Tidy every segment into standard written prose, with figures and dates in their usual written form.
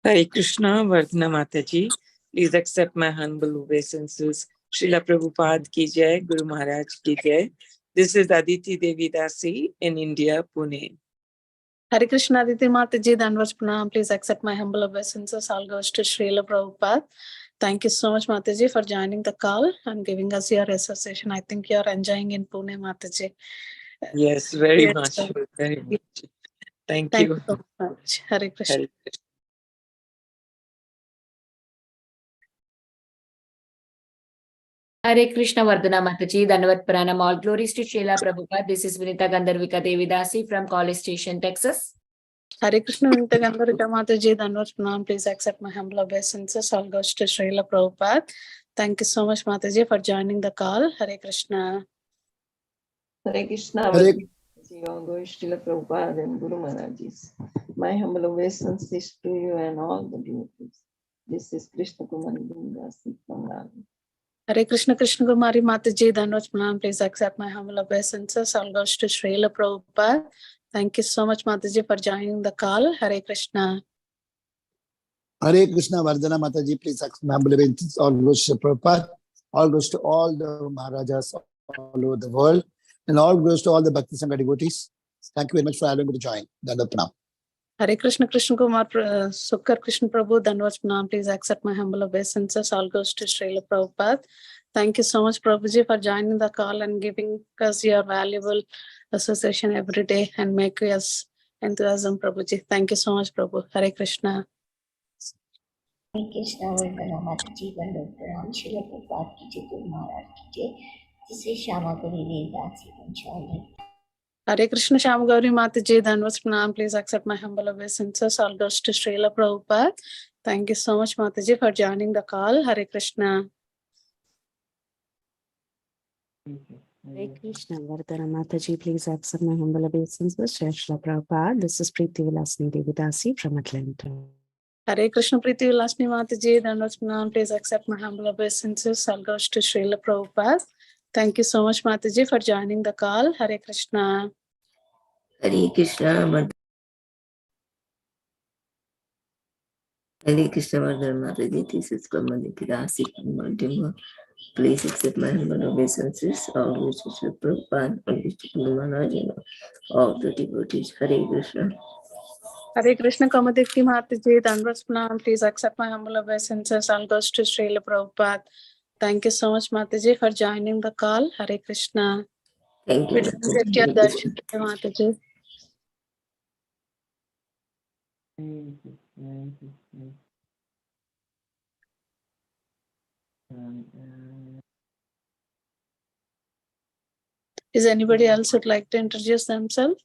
Hare Krishna, Vardhana Mataji. Please accept my humble obeisances. Srila Prabhupada ki jai, Guru Maharaj ki jai. This is Aditi Devi Dasi in India, Pune. Hare Krishna, Aditi Mataji, Danvas Pranam. Please accept my humble obeisances. All goes to Srila Prabhupada. Thank you so much, Mataji, for joining the call and giving us your association. I think you're enjoying in Pune, Mataji. Yes, very Yes, much. sir. Very much. Thank Thank you. you so much. Hare Krishna. Hare Krishna. Hare Krishna, Vardhana Mataji, Dandavat Pranam. All glories to Srila Prabhupada. This is Vinita Gandharvika Devidasi from College Station, Texas. Hare Krishna, Vinita Gandharvika Mataji, Danvas Pranam. Please accept my humble obeisances. All goes to Srila Prabhupada. Thank you so much, Mataji, for joining the call. Hare Krishna. Hare Krishna, Hare all goes to Srila Prabhupada and Guru Maharajis. My humble obeisances to you and all the devotees. This is Krishna Kumari Dasi from Nagpur. Hare Krishna, Krishna Kumari Mataji, Danvas Pranam. Please accept my humble obeisances. All goes to Srila Prabhupada. Thank you so much, Mataji, for joining the call. Hare Krishna. Hare Krishna, Vardhana Mataji, please accept my humble obeisances. All goes to Prabhupada, all goes to all the Maharajas all over the world, and all goes to all the Bhakti Sangha devotees. Thank you very much for allowing me to join. Dandavat Pranam. Hare Krishna, Krishna Kumar, Sukkar Krishna Prabhu, Danvas Pranam. Please accept my humble obeisances. All goes to Srila Prabhupada. Thank you so much, Prabhuji, for joining the call and giving us your valuable association every day and make us enthusiasm, Prabhuji. Thank you so much, Prabhu. Hare Krishna. Hare Krishna, Vardhana Mataji, Dandavat Pranam, Srila Prabhupada ki jai, Guru Maharaj ki jai. This is Shama Gauri Devdasi from Chennai. Hare Krishna, Sham Gauri Mataji, Danvas Pranam. Please accept my humble obeisances. All goes to Srila Prabhupada. Thank you so much, Mataji, for joining the call. Hare Krishna. Hare Krishna, Vardhana Mataji, please accept my humble obeisances. Srila Prabhupada. This is Preeti Vilasni Devidasi from Atlanta. Hare Krishna, Preeti Vilasni Mataji, Danvas Pranam. Please accept my humble obeisances. All goes to Srila Prabhupada. Thank you so much, Mataji, for joining the call. Hare Krishna. Hare Krishna, Hare Krishna, Vardhana Mataji. This is Kamaliki Dasi from Baltimore. Please accept my humble obeisances. All goes to Srila Prabhupada, all goes to Guru Maharaj, and all the devotees. Hare Krishna. Hare Krishna, Kamadikti Mataji, Danvas Pranam. Please accept my humble obeisances. All goes to Srila Prabhupada. Thank you so much, Mataji, for joining the call. Hare Krishna. Thank you. We didn't get your darshan today, Mataji. Is anybody else would like to introduce themselves?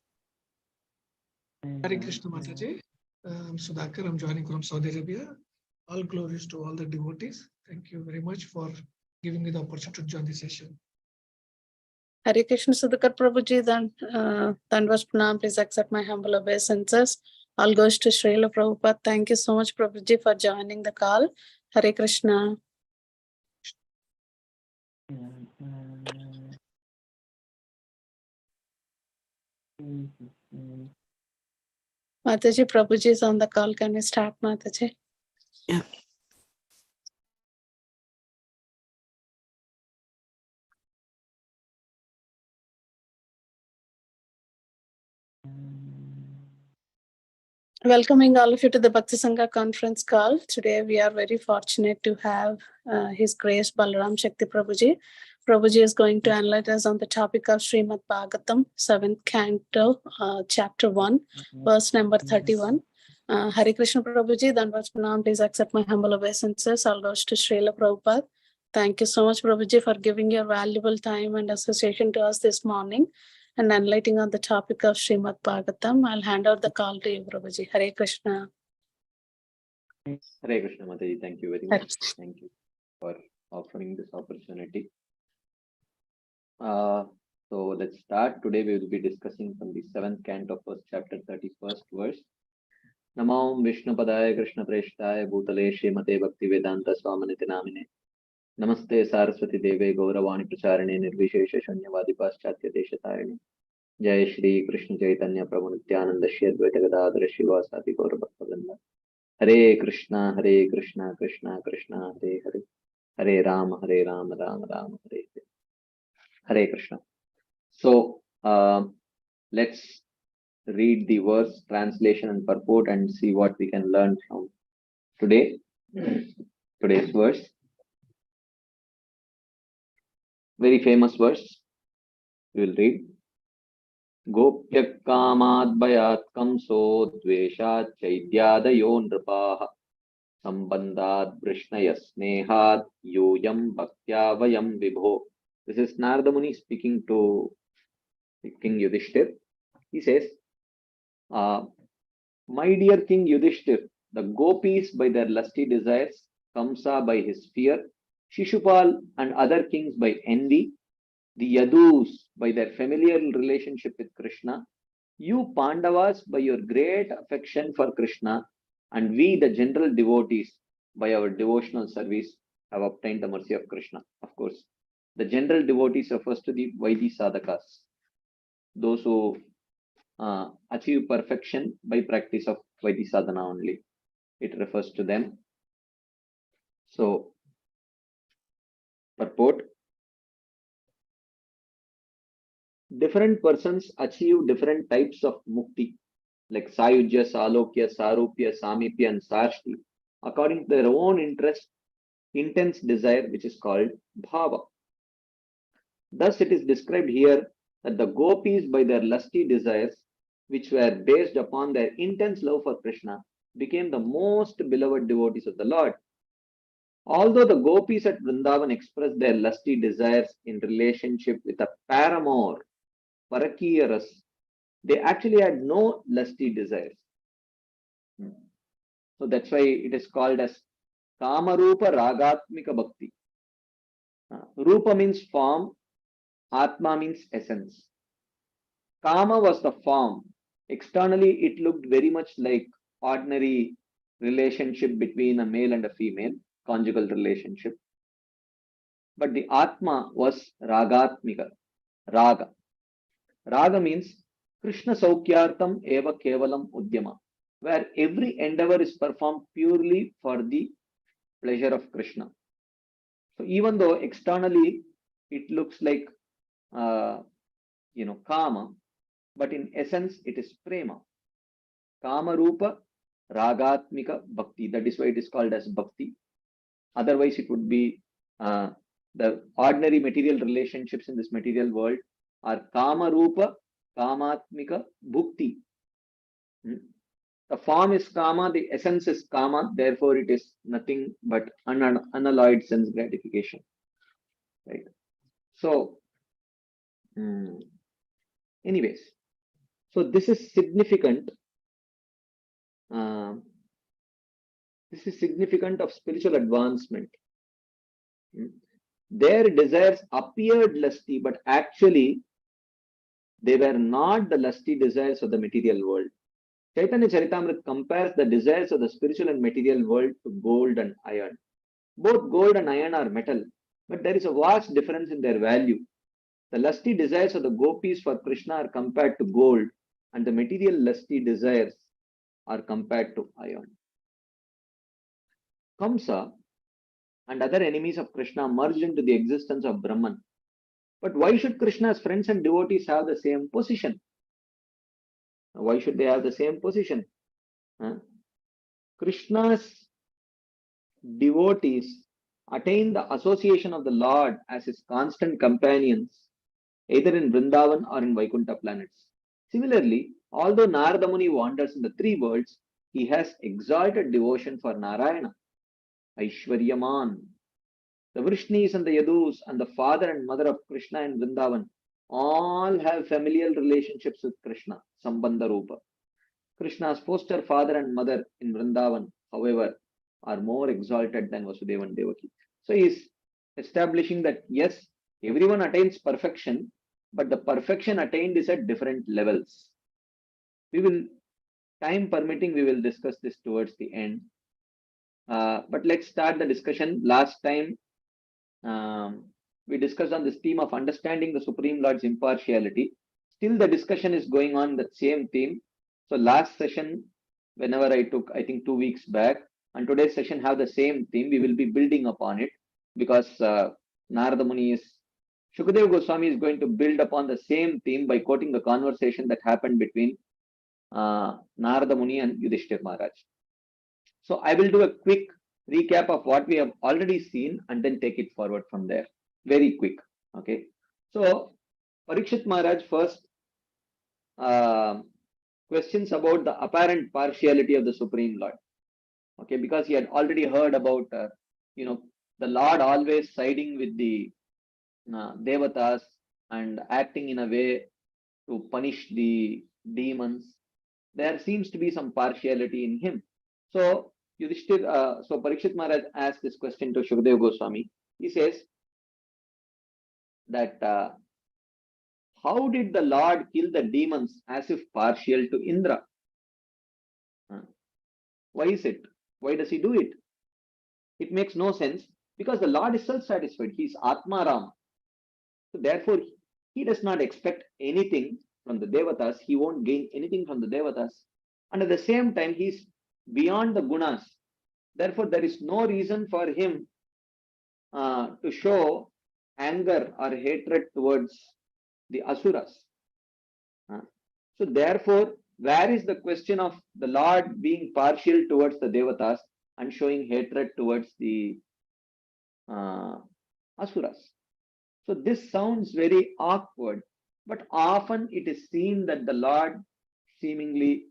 Hare Krishna Mataji. I'm Sudhakar. I'm joining from Saudi Arabia. All glories to all the devotees. Thank you very much for giving me the opportunity to join the session. Hare Krishna, Sudhakar Prabhuji, Danvas Pranam. Please accept my humble obeisances. All goes to Srila Prabhupada. Thank you so much, Prabhuji, for joining the call. Hare Krishna. Mataji, Prabhuji is on the call. Can we start, Mataji? Yeah. Welcoming all of you to the Bhakti Sangha conference call. Today we are very fortunate to have His Grace Balaram Shakti Prabhuji. Prabhuji is going to enlighten us on the topic of Srimad Bhagavatam, 7th canto, chapter 1, verse number 31. Hare Krishna Prabhuji, Danvas Pranam. Please accept my humble obeisances. All goes to Srila Prabhupada. Thank you so much, Prabhuji, for giving your valuable time and association to us this morning and enlightening on the topic of Srimad Bhagavatam. I'll hand out the call to you, Prabhuji. Hare Krishna. Hare Krishna Mataji. Thank you very much. Thank you for offering this opportunity. So let's start. Today we will be discussing from the 7th canto of chapter 31st verse. Namo Vishnu Padaya Krishna Preshtaya Bhutale Srimate Bhakti Vedanta Swamaniti Namine. Namaste Saraswati Deve Gauravani Pracharane Nirvishesha Shanyavadi Paschatya Deshatarine. Jai Shri Krishna Chaitanya Prabhu Nityananda Shri Advaita Gadadhara Shivasati Gaura Bhakta Vrinda. Hare Krishna, Krishna Krishna, Hare Hare, Hare Rama, Rama Rama, Hare Hare. Hare Krishna. So let's read the verse, translation, and purport and see what we can learn from today's verse. Very famous verse. We will read. Gopya kamat bayat kamso dveshat chaidyadayo nripaha sambandhat vrishnaya snehat yoyam bhaktya vayam vibho. This is Narada Muni speaking to King Yudhishthir. He says, my dear King Yudhishthir, the gopis by their lusty desires, Kamsa by his fear, Shishupal and other kings by envy, the Yadus by their familiar relationship with Krishna, you Pandavas by your great affection for Krishna, and we, the general devotees, by our devotional service, have obtained the mercy of Krishna. Of course, the general devotees refers to the Vaidhi Sadhakas, those who achieve perfection by practice of Vaidhi Sadhana only. It refers to them. So, purport. Different persons achieve different types of mukti, like Sayujya, Salokya, Sarupya, Samipya, and Sarshti, according to their own interest, intense desire, which is called bhava. Thus, it is described here that the gopis, by their lusty desires, which were based upon their intense love for Krishna, became the most beloved devotees of the Lord. Although the gopis at Vrindavan expressed their lusty desires in relationship with a paramour, Parakiya ras, they actually had no lusty desires. So that's why it is called as Kamarupa Ragatmika Bhakti. Rupa means form, Atma means essence. Kama was the form. Externally, it looked very much like ordinary relationship between a male and a female, conjugal relationship. But the Atma was Ragatmika, Raga. Raga means Krishna Saukyartam Eva Kevalam Udyama, where every endeavor is performed purely for the pleasure of Krishna. So even though externally it looks like Kama, but in essence it is Prema. Kama Rupa Ragatmika Bhakti. That is why it is called as Bhakti. Otherwise, it would be the ordinary material relationships in this material world are Kama Rupa Kamatmika Bhukti. The form is Kama, the essence is Kama, therefore it is nothing but unalloyed sense gratification. Right. So, anyways, so this is significant. This is significant of spiritual advancement. Their desires appeared lusty, but actually they were not the lusty desires of the material world. Chaitanya Charitamrita compares the desires of the spiritual and material world to gold and iron. Both gold and iron are metal, but there is a vast difference in their value. The lusty desires of the gopis for Krishna are compared to gold, and the material lusty desires are compared to iron. Kamsa and other enemies of Krishna merged into the existence of Brahman. But why should Krishna's friends and devotees have the same position? Why should they have the same position? Krishna's devotees attain the association of the Lord as his constant companions, either in Vrindavan or in Vaikuntha planets. Similarly, although Narada Muni wanders in the three worlds, he has exalted devotion for Narayana, Aishwaryaman. The Vrishnis and the Yadus and the father and mother of Krishna in Vrindavan all have familial relationships with Krishna, Sambandha Rupa. Krishna's foster father and mother in Vrindavan, however, are more exalted than Vasudeva and Devaki. So he is establishing that yes, everyone attains perfection, but the perfection attained is at different levels. We will, time permitting, we will discuss this towards the end. But let's start the discussion. Last time, we discussed on this theme of understanding the Supreme Lord's impartiality. Still, the discussion is going on that same theme. So last session, whenever I took, I think 2 weeks back. And today's session have the same theme. We will be building upon it because Narada Muni is, Shukadeva Goswami is going to build upon the same theme by quoting the conversation that happened between Narada Muni and Yudhishthir Maharaj. So I will do a quick recap of what we have already seen and then take it forward from there. Very quick. Okay. So Parikshit Maharaj first questions about the apparent partiality of the Supreme Lord. Okay, because he had already heard about, the Lord always siding with the Devatas and acting in a way to punish the demons. There seems to be some partiality in him. So so Parikshit Maharaj asked this question to Shukadeva Goswami. He says that how did the Lord kill the demons as if partial to Indra? Why is it? Why does he do it? It makes no sense because the Lord is self-satisfied. He is Atmaram. So therefore, he does not expect anything from the Devatas. He won't gain anything from the Devatas. And at the same time, he is beyond the gunas. Therefore, there is no reason for him to show anger or hatred towards the Asuras. So therefore, where is the question of the Lord being partial towards the Devatas and showing hatred towards the Asuras? So this sounds very awkward, but often it is seen that the Lord seemingly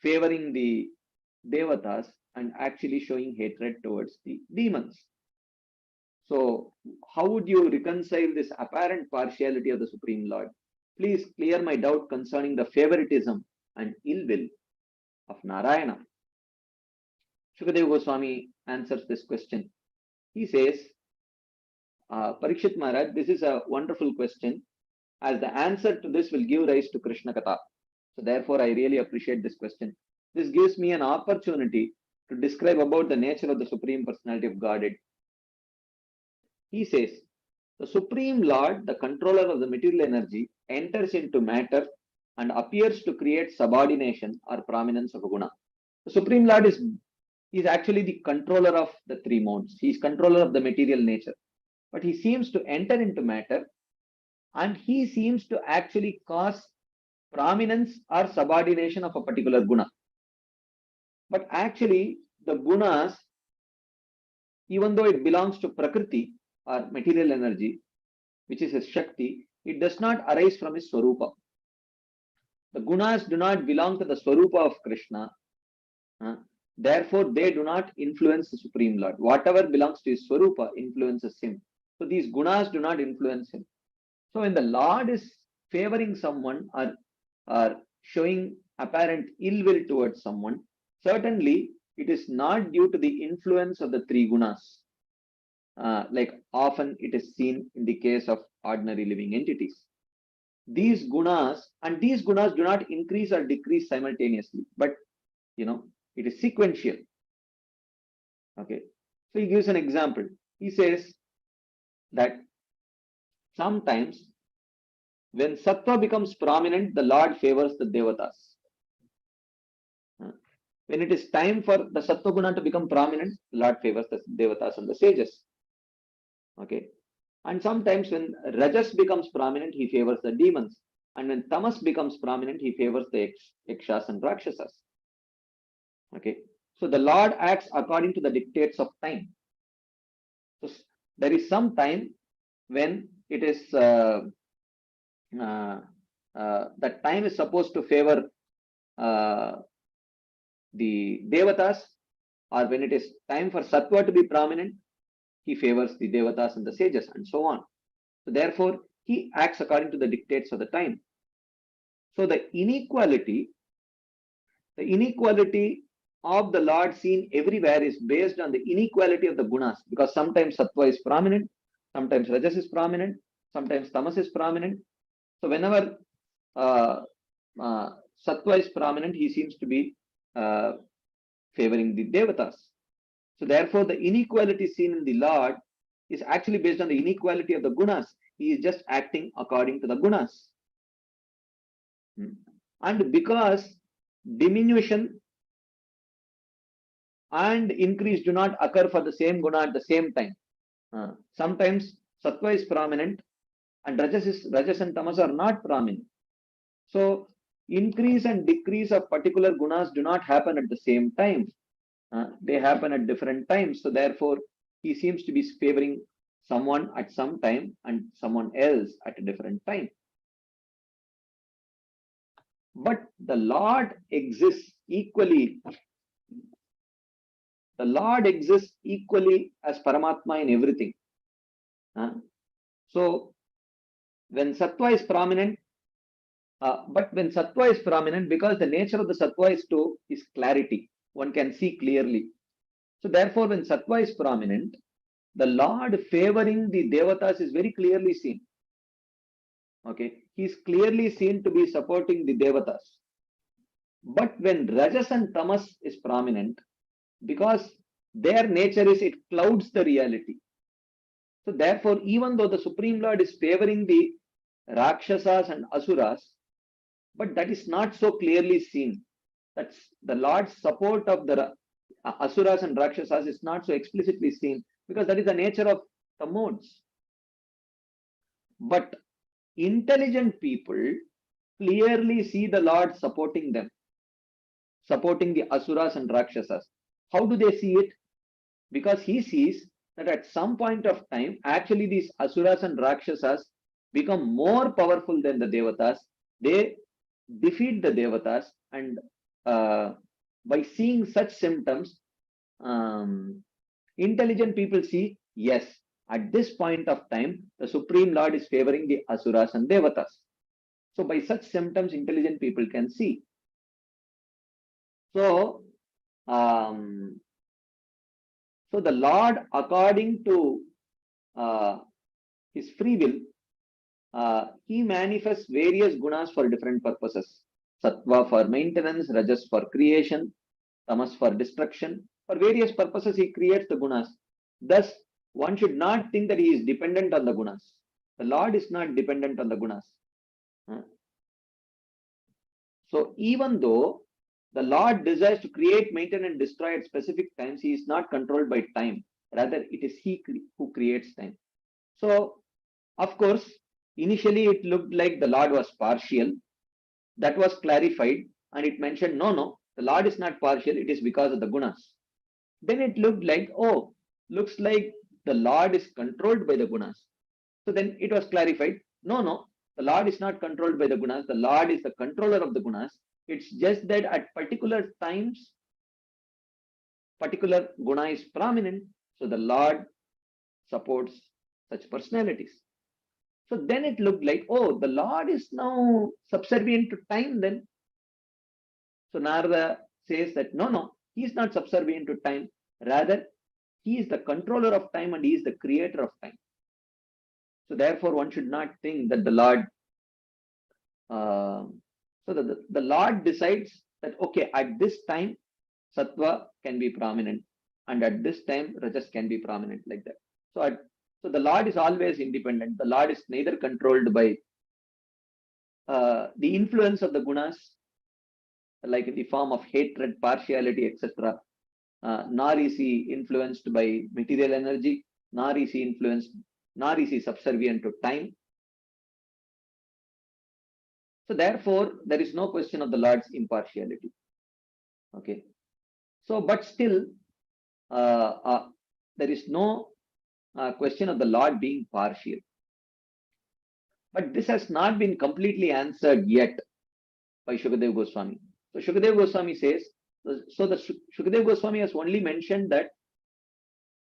favoring the Devatas and actually showing hatred towards the demons. So how would you reconcile this apparent partiality of the Supreme Lord? Please clear my doubt concerning the favoritism and ill will of Narayana. Shukadeva Goswami answers this question. He says, Parikshit Maharaj, this is a wonderful question, as the answer to this will give rise to Krishna Katha. So therefore, I really appreciate this question. This gives me an opportunity to describe about the nature of the Supreme Personality of Godhead. He says, the Supreme Lord, the controller of the material energy, enters into matter and appears to create subordination or prominence of a guna. The Supreme Lord is actually the controller of the three modes. He is controller of the material nature. But he seems to enter into matter and he seems to actually cause prominence or subordination of a particular guna. But actually, the gunas, even though it belongs to Prakriti or material energy, which is his Shakti, it does not arise from his Swarupa. The gunas do not belong to the Swarupa of Krishna. Therefore, they do not influence the Supreme Lord. Whatever belongs to his Swarupa influences him. So these gunas do not influence him. So when the Lord is favoring someone or showing apparent ill will towards someone, certainly it is not due to the influence of the three gunas, like often it is seen in the case of ordinary living entities. These gunas do not increase or decrease simultaneously, but it is sequential. Okay, so he gives an example. He says that sometimes when sattva becomes prominent, the Lord favors the devatas. When it is time for the sattva guna to become prominent, the Lord favors the devatas and the sages. Okay, and sometimes when rajas becomes prominent, he favors the demons, and when tamas becomes prominent, he favors the yakshas and rakshasas. Okay, so the Lord acts according to the dictates of time. So there is some time when it is that time is supposed to favor the devatas, or when it is time for sattva to be prominent, he favors the devatas and the sages, and so on. So therefore, he acts according to the dictates of the time. So the inequality of the Lord seen everywhere is based on the inequality of the gunas, because sometimes sattva is prominent, sometimes rajas is prominent, sometimes tamas is prominent. So whenever sattva is prominent, he seems to be favoring the devatas. So therefore, the inequality seen in the Lord is actually based on the inequality of the gunas. He is just acting according to the gunas. And because diminution and increase do not occur for the same guna at the same time. Sometimes sattva is prominent and rajas and tamas are not prominent. So increase and decrease of particular gunas do not happen at the same time. They happen at different times. So therefore, he seems to be favoring someone at some time and someone else at a different time. But the Lord exists equally. The Lord exists equally as Paramatma in everything. So when sattva is prominent, but when sattva is prominent, because the nature of the sattva is clarity, one can see clearly. So therefore, when sattva is prominent, the Lord favoring the devatas is very clearly seen. Okay, he is clearly seen to be supporting the devatas. But when rajas and tamas is prominent, because their nature is it clouds the reality. So therefore, even though the Supreme Lord is favoring the Rakshasas and Asuras, but that is not so clearly seen. That's the Lord's support of the Asuras and Rakshasas is not so explicitly seen because that is the nature of the modes. But intelligent people clearly see the Lord supporting them, supporting the Asuras and Rakshasas. How do they see it? Because he sees that at some point of time, actually these Asuras and Rakshasas become more powerful than the Devatas. They defeat the Devatas, and by seeing such symptoms, intelligent people see, yes, at this point of time, the Supreme Lord is favoring the Asuras and Devatas. So by such symptoms, intelligent people can see. So, so the Lord, according to his free will, he manifests various gunas for different purposes. Sattva for maintenance, rajas for creation, tamas for destruction. For various purposes, he creates the gunas. Thus, one should not think that he is dependent on the gunas. The Lord is not dependent on the gunas. So, even though the Lord desires to create, maintain, and destroy at specific times, he is not controlled by time. Rather, it is he who creates time. So, of course, initially it looked like the Lord was partial. That was clarified, and it mentioned, no, the Lord is not partial, it is because of the gunas. Then it looked like, oh, looks like the Lord is controlled by the gunas. So then it was clarified, no, the Lord is not controlled by the gunas, the Lord is the controller of the gunas. It's just that at particular times, particular guna is prominent, so the Lord supports such personalities. So then it looked like, oh, the Lord is now subservient to time then. So Narada says that no, he is not subservient to time. Rather, he is the controller of time and he is the creator of time. So therefore, one should not think that the Lord, the Lord decides that, okay, at this time, sattva can be prominent and at this time, rajas can be prominent like that. So the Lord is always independent. The Lord is neither controlled by the influence of the gunas, like in the form of hatred, partiality, etc. Nor is he influenced by material energy, nor is he subservient to time. So therefore, there is no question of the Lord's impartiality. Okay. So, but still, there is no question of the Lord being partial. But this has not been completely answered yet by Shukadeva Goswami. So Shukadeva Goswami says, so the Shukadeva Goswami has only mentioned that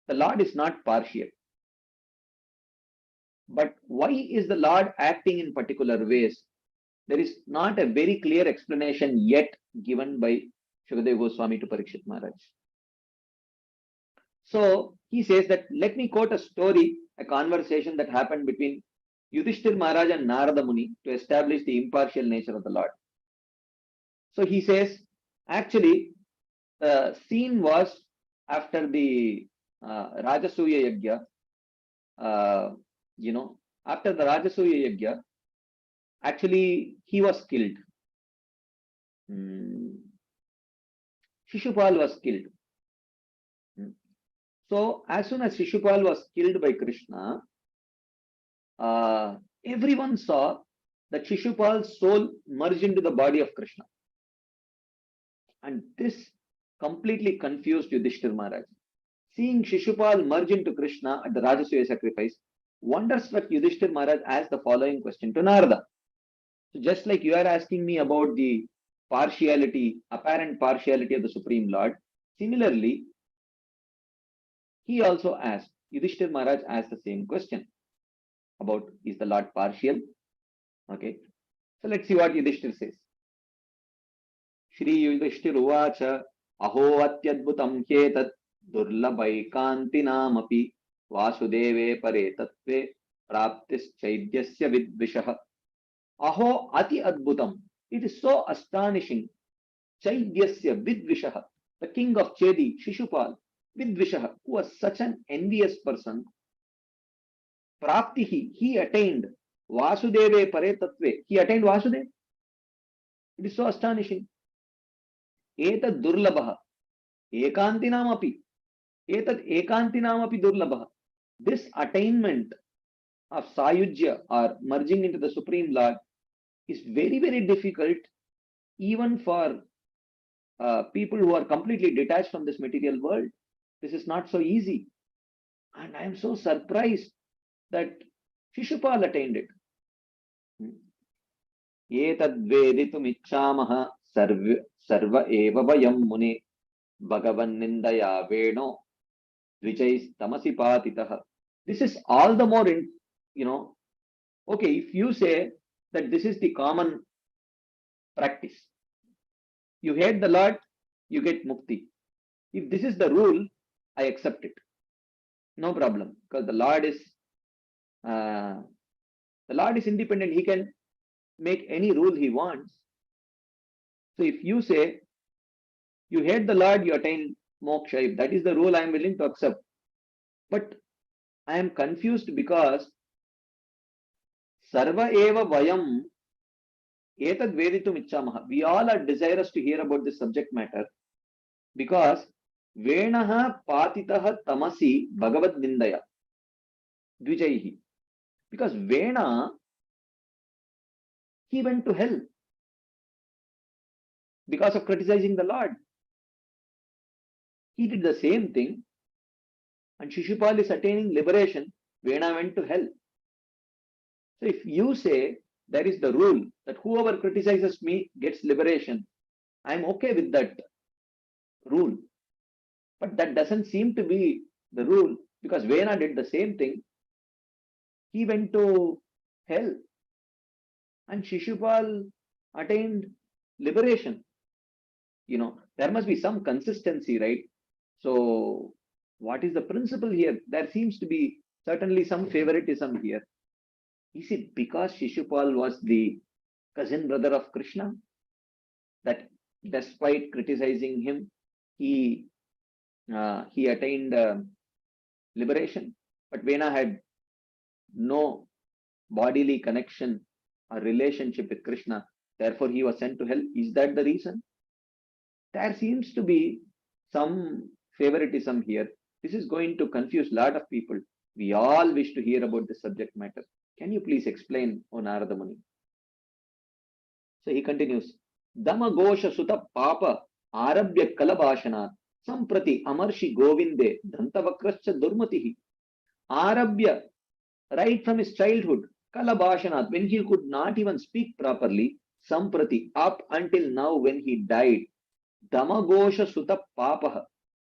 the Lord is not partial. But why is the Lord acting in particular ways? There is not a very clear explanation yet given by Shukadeva Goswami to Parikshit Maharaj. So he says that, let me quote a story, a conversation that happened between Yudhishthir Maharaj and Narada Muni to establish the impartial nature of the Lord. So he says, actually, the scene was after the Rajasuya Yajna. After the Rajasuya Yajna, actually he was killed. Shishupal was killed. So as soon as Shishupal was killed by Krishna, everyone saw that Shishupal's soul merged into the body of Krishna. And this completely confused Yudhishthir Maharaj. Seeing Shishupal merge into Krishna at the Rajasuya sacrifice, wonderstruck Yudhishthir Maharaj asked the following question to Narada. So just like you are asking me about the partiality, apparent partiality of the Supreme Lord, similarly, he also asked, Yudhishthir Maharaj asked the same question about, is the Lord partial? Okay. So let's see what Yudhishthir says. Shri Yudhishthir Uvacha Aho Atyadbhutam Hetat Durlabhaikantinamapi Vasudeve Pare Tattve Praptis Chaidyasya Vidvishaha. Aho Ati Adbhutam. It is so astonishing. Chaidyasya Vidvishaha. The king of Chedi, Shishupal, Vidvishaha, who was such an envious person. Praptihi, he attained Vasudeve Pare Tattve. He attained Vasudev. It is so astonishing. Etad Durlabha. Ekantinamapi. Etad Ekantinamapi Durlabha. This attainment of Sayujya or merging into the Supreme Lord is very, very difficult even for people who are completely detached from this material world. This is not so easy. And I am so surprised that Shishupal attained it. Etad veditum ichchamaha sarva eva vayam mune bhagavan nindaya veno dvijais tamasi patitaha. This is all the more, okay, if you say that this is the common practice, you hate the Lord, you get mukti. If this is the rule, I accept it. No problem, because the Lord is independent. He can make any rule he wants. So if you say you hate the Lord, you attain moksha. If that is the rule, I am willing to accept. But I am confused because Sarva eva vayam etad veditum ichchamaha. We all are desirous to hear about this subject matter because Venaha patitaha tamasi bhagavad nindaya dvijaihi. Because Vena, he went to hell because of criticizing the Lord. He did the same thing, and Shishupal is attaining liberation. Vena went to hell. So if you say there is the rule that whoever criticizes me gets liberation, I am okay with that rule. But that doesn't seem to be the rule because Vena did the same thing. He went to hell and Shishupal attained liberation. There must be some consistency, right? So what is the principle here? There seems to be certainly some favoritism here. Is it because Shishupal was the cousin brother of Krishna that despite criticizing him, he attained liberation? But Vena had no bodily connection or relationship with Krishna. Therefore, he was sent to hell. Is that the reason? There seems to be some favoritism here. This is going to confuse a lot of people. We all wish to hear about this subject matter. Can you please explain, O Narada Muni? So he continues. Dama Gosha Sutta Papa Arabhya Kalabhashanat Samprati Amarshi Govinde Dantavakrascha Durmatihi. Arabhya, right from his childhood, Kalabhashanat, when he could not even speak properly, Samprati, up until now when he died, Damagosha Sutta Papa.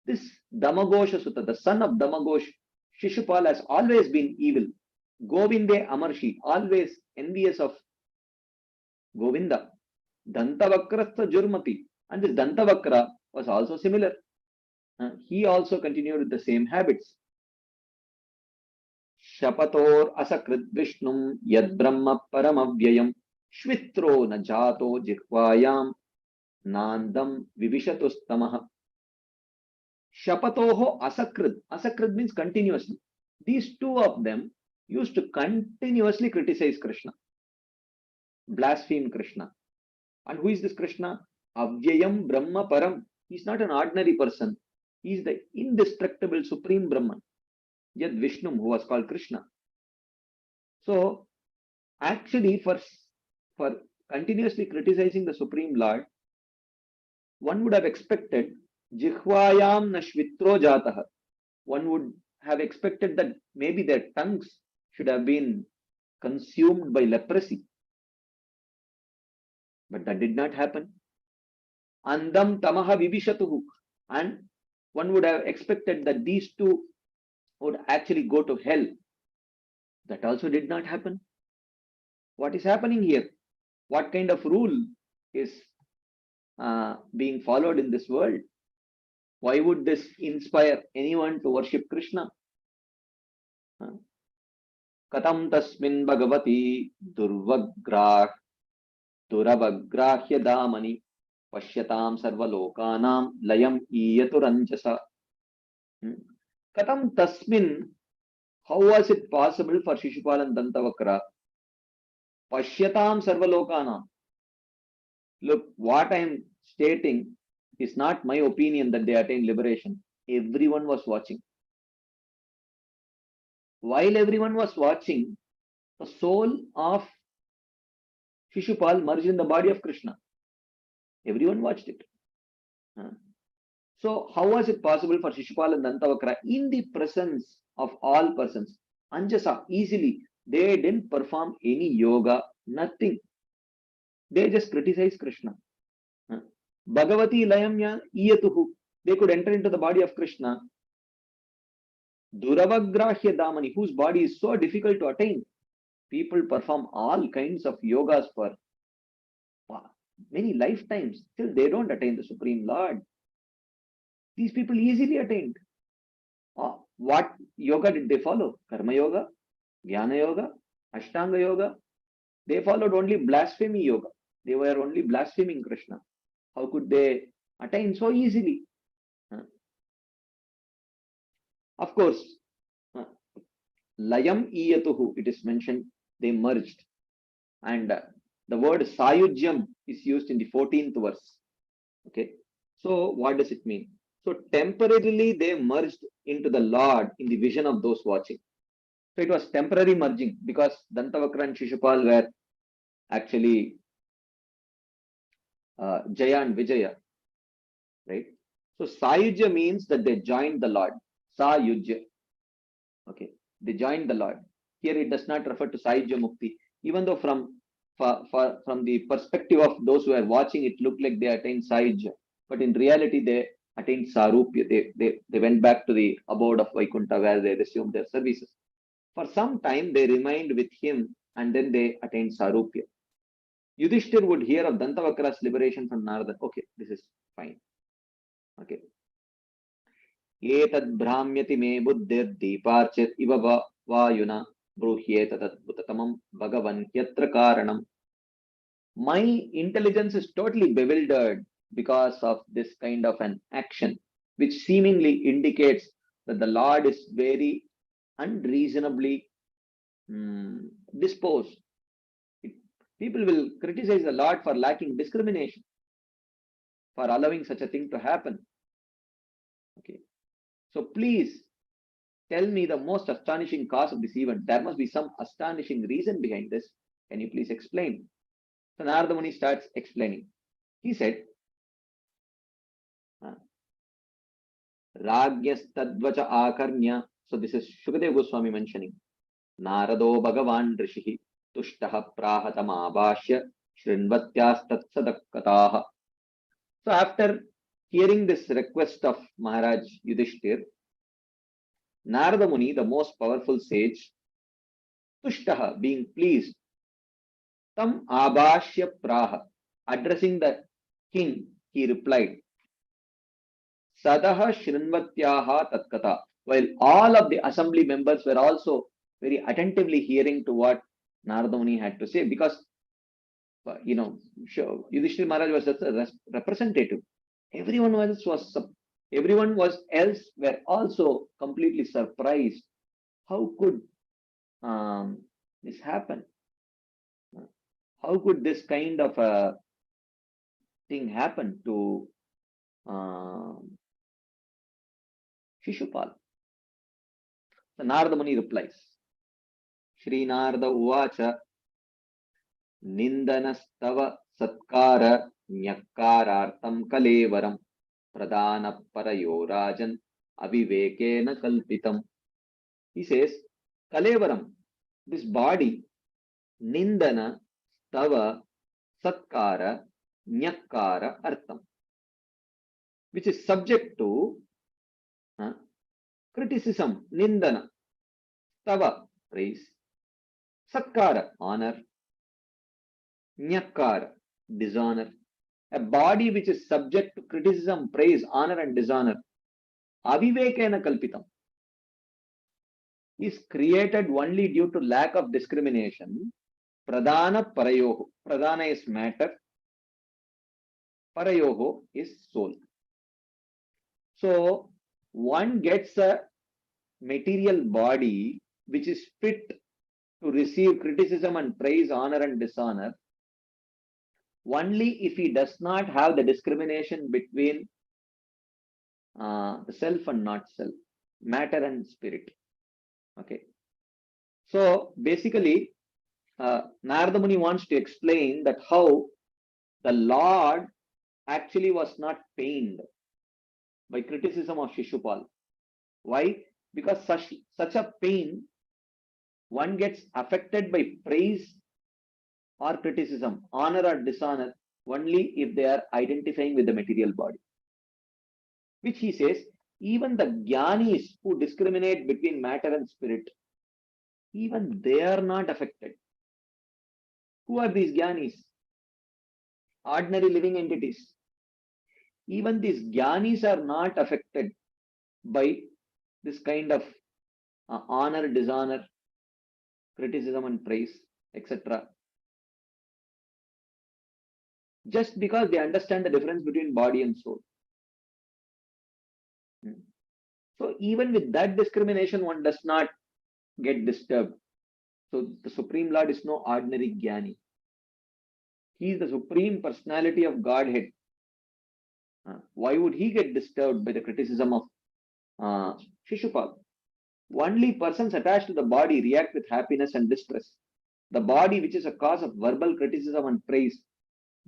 This Damagosha Sutta, the son of Damagosh, Shishupal, has always been evil. Govinde Amarshi, always envious of Govinda. Dantavakrastha Jurmati. And this Dantavakra was also similar. He also continued with the same habits. Shapator Asakrit Vishnum Yad Brahma Paramavyayam Shvitro Najato Jikvayam Nandam Vivishatuστamaha. Shapatoho Asakrit. Asakrit means continuously. These two of them used to continuously criticize Krishna, blaspheme Krishna. And who is this Krishna? Avyayam Brahma Param. He is not an ordinary person. He is the indestructible Supreme Brahman, Yad Vishnum, who was called Krishna. So, actually, for continuously criticizing the Supreme Lord, one would have expected Jihvayam Nashvitro Jataha. One would have expected that maybe their tongues should have been consumed by leprosy. But that did not happen. Andam Tamaha Vibhishatuhu. And one would have expected that these two would actually go to hell. That also did not happen. What is happening here? What kind of rule is being followed in this world? Why would this inspire anyone to worship Krishna? Katam tasmin bhagavati duravagrahya damani pashyatam sarvalokanam layam iyaturanjasa. Katam tasmin, how was it possible for Shishupal and Dantavakra? Pashyatam sarvalokanam. Look, what I am stating is not my opinion that they attained liberation. Everyone was watching. While everyone was watching, the soul of Shishupal merged in the body of Krishna. Everyone watched it. So, how was it possible for Shishupal and Dantavakra in the presence of all persons? Anjasa, easily, they didn't perform any yoga, nothing. They just criticized Krishna. Bhagavati layamya iyatuhu. They could enter into the body of Krishna. Duravagrahya damani, whose body is so difficult to attain. People perform all kinds of yogas for many lifetimes. Still, they don't attain the Supreme Lord. These people easily attained. What yoga did they follow? Karma yoga, Jnana yoga, Ashtanga yoga. They followed only blasphemy yoga. They were only blaspheming Krishna. How could they attain so easily? Of course, Layam iyatuhu, it is mentioned, they merged. And the word Sayujyam is used in the 14th verse. Okay. So what does it mean? So temporarily they merged into the Lord in the vision of those watching. So it was temporary merging because Dantavakra and Shishupal were actually Jaya and Vijaya. Right? So Sayujya means that they joined the Lord. Sayujya. Okay. They joined the Lord. Here it does not refer to Sayujya Mukti. Even though from the perspective of those who are watching, it looked like they attained Sayujya. But in reality, they attained Sarupya. They went back to the abode of Vaikuntha where they resumed their services. For some time, they remained with him and then they attained Sarupya. Yudhishthir would hear of Dantavakra's liberation from Narada. Okay, this is fine. Okay. Etad brahmyati me buddhir deeparchet iva vayuna bruhyeta tadbhutatamam bhagavan yatra karanam. My intelligence is totally bewildered because of this kind of an action, which seemingly indicates that the Lord is very unreasonably disposed. People will criticize the Lord for lacking discrimination, for allowing such a thing to happen. Okay. So please tell me the most astonishing cause of this event. There must be some astonishing reason behind this. Can you please explain? So Narada Muni starts explaining. He said, Ragyas tadvacha akarnya. So this is Shukadeva Goswami mentioning. Narado Bhagavan Rishihi Tushtaha Prahatamabhashya Shrinvatyas Tatsadakataha. So after hearing this request of Maharaj Yudhishthir, Narada Muni, the most powerful sage, Tushtaha, being pleased, Tam Abhashya Praha, addressing the king, he replied, Sadaha Shrinvatyaha Tatkata. While all of the assembly members were also very attentively hearing to what Narada Muni had to say, because Yudhishthira Maharaj was just a representative. Everyone else were also completely surprised. How could this happen? How could this kind of a thing happen to Shishupal. The Narada Muni replies, Shri Narada Uvacha Nindanastava Satkara Nyakarartam Kalevaram Pradana Parayo Rajan Avivekena Kalpitam. He says, Kalevaram, this body, Nindana Stava Satkara Nyakara Artham, which is subject to criticism, Nindana, Stava, praise, Satkara, honor, Nyakara, dishonor. A body which is subject to criticism, praise, honor and dishonor, Avivekena Kalpitam, is created only due to lack of discrimination. Pradana Parayoho. Pradana is matter. Parayoho is soul. So one gets a material body which is fit to receive criticism and praise, honor and dishonor only if he does not have the discrimination between the self and not self, matter and spirit. Okay. So basically, Narada Muni wants to explain that how the Lord actually was not pained by criticism of Shishupal. Why? Because such a pain, one gets affected by praise or criticism, honor or dishonor, only if they are identifying with the material body. Which he says, even the Jnanis who discriminate between matter and spirit, even they are not affected. Who are these Jnanis? Ordinary living entities. Even these Jnanis are not affected by this kind of honor, dishonor, criticism and praise, etc. Just because they understand the difference between body and soul. So even with that discrimination, one does not get disturbed. So the Supreme Lord is no ordinary Jnani. He is the Supreme Personality of Godhead. Why would he get disturbed by the criticism of Shishupal? Only persons attached to the body react with happiness and distress. The body, which is a cause of verbal criticism and praise,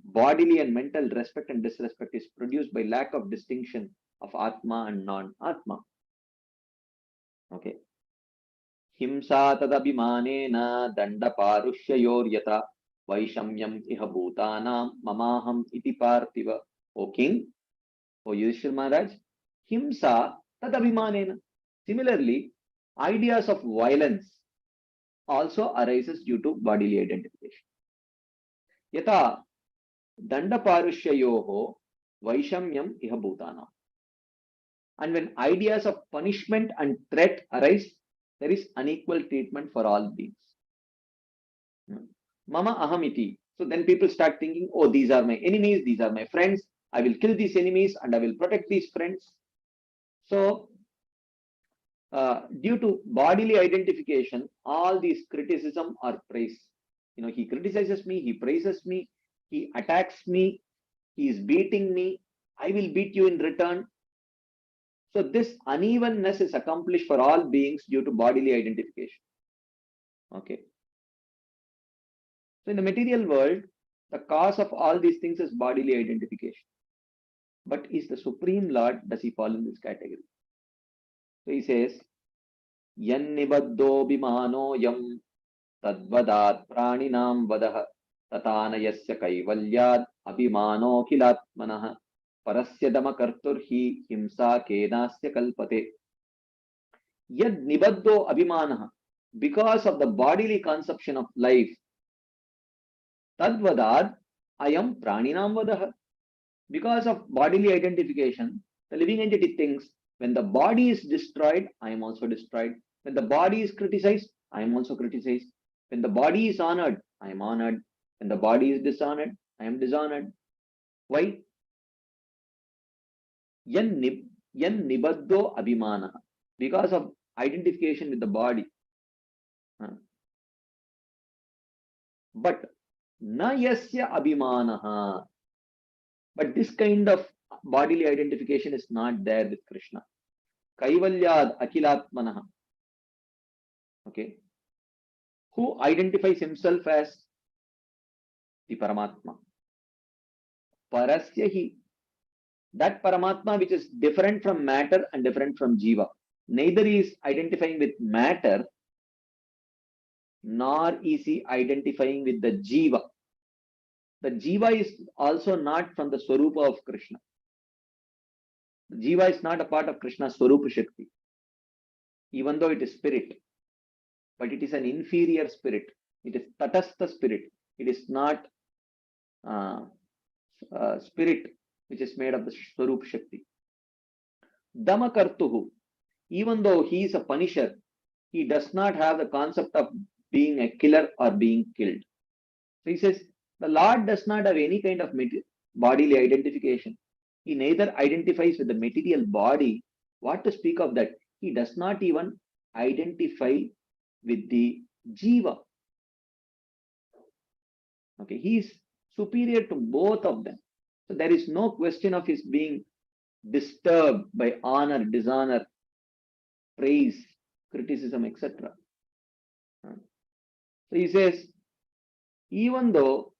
bodily and mental respect and disrespect, is produced by lack of distinction of Atma and non-Atma. Okay. Himsa tadabhimanena danda parushyayoryata vaishamyam iha bhutanam mamaham iti parthiva. O king, O Yudhishthira Maharaj, himsa tadabhimanena. Similarly, ideas of violence also arises due to bodily identification. Yata danda parushyayoho vaishamyam iha bhutanam. And when ideas of punishment and threat arise, there is unequal treatment for all beings. Mama ahamiti. So then people start thinking, oh, these are my enemies, these are my friends. I will kill these enemies and I will protect these friends. So due to bodily identification, all these criticism or praise. He criticizes me, he praises me, he attacks me, he is beating me, I will beat you in return. So this unevenness is accomplished for all beings due to bodily identification. Okay. So in the material world, the cause of all these things is bodily identification. But is the Supreme Lord, does he fall in this category? So he says, Yan nibaddo bimano yam tadvadat praninam vadah tatanayasya kaivalyad abhimano kilatmanah parasya dama karturhi himsa kenasya kalpate. Yad nibaddo abhimanah, because of the bodily conception of life, tadvadad ayam praninam vadah. Because of bodily identification, the living entity thinks, when the body is destroyed, I am also destroyed. When the body is criticized, I am also criticized. When the body is honored, I am honored. When the body is dishonored, I am dishonored. Why? Yan nibaddo abhimana. Because of identification with the body. But na yasya abhimanaha. But this kind of bodily identification is not there with Krishna. Kaivalyad Akilatmanaha. Okay. Who identifies himself as the Paramatma. Parasya that Paramatma which is different from matter and different from Jiva. Neither is identifying with matter, nor is he identifying with the Jiva. The Jiva is also not from the Swarupa of Krishna. The Jiva is not a part of Krishna's Swarupa Shakti, even though it is spirit. But it is an inferior spirit. It is Tatastha spirit. It is not spirit which is made of the Swarupa Shakti. Damakartuhu, even though he is a punisher, he does not have the concept of being a killer or being killed. So he says, the Lord does not have any kind of bodily identification. He neither identifies with the material body. What to speak of that? He does not even identify with the Jiva. Okay, he is superior to both of them. So there is no question of his being disturbed by honor, dishonor, praise, criticism, etc. So he says, even though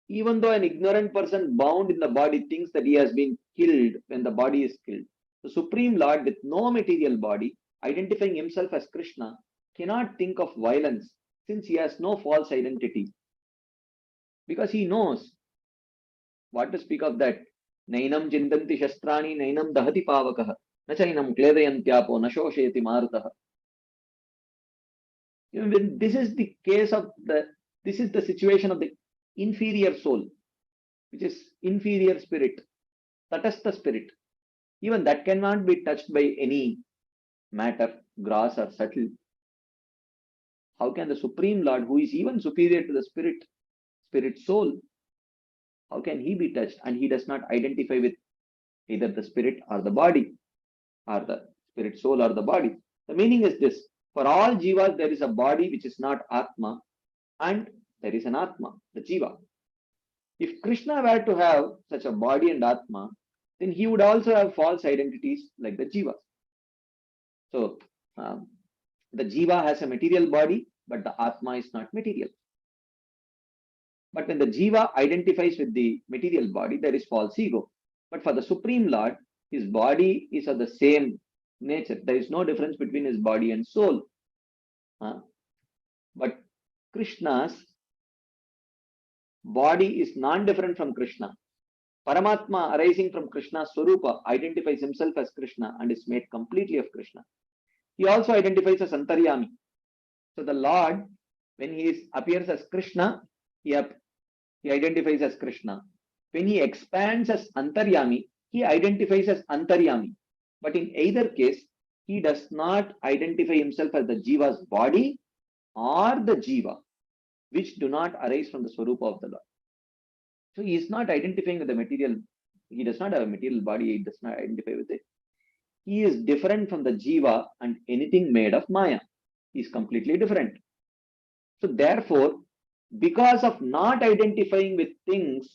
an ignorant person bound in the body thinks that he has been killed when the body is killed, the Supreme Lord with no material body, identifying himself as Krishna, cannot think of violence since he has no false identity. Because he knows what to speak of that. Nainam chintanti shastrani, nainam dahati pavakaha, nachainam kledayantyapo, nashosheti marutaha. This is the case of this is the situation of the inferior soul, which is inferior spirit, tatastha spirit. Even that cannot be touched by any matter, gross or subtle. How can the Supreme Lord, who is even superior to the spirit soul, how can he be touched? And he does not identify with either the spirit or the body, or the spirit soul or the body. The meaning is this: for all jivas, there is a body which is not Atma, and there is an Atma, the Jiva. If Krishna were to have such a body and Atma, then he would also have false identities like the Jivas. So, the Jiva has a material body, but the Atma is not material. But when the Jiva identifies with the material body, there is false ego. But for the Supreme Lord, his body is of the same nature. There is no difference between his body and soul. But Krishna's body is non-different from Krishna. Paramatma arising from Krishna's Swarupa identifies himself as Krishna and is made completely of Krishna. He also identifies as Antaryami. So the Lord, when he appears as Krishna, he identifies as Krishna. When he expands as Antaryami, he identifies as Antaryami. But in either case, he does not identify himself as the Jiva's body or the Jiva, which do not arise from the Swarupa of the Lord. So he is not identifying with the material. He does not have a material body. He does not identify with it. He is different from the Jiva and anything made of Maya. He is completely different. So therefore, because of not identifying with things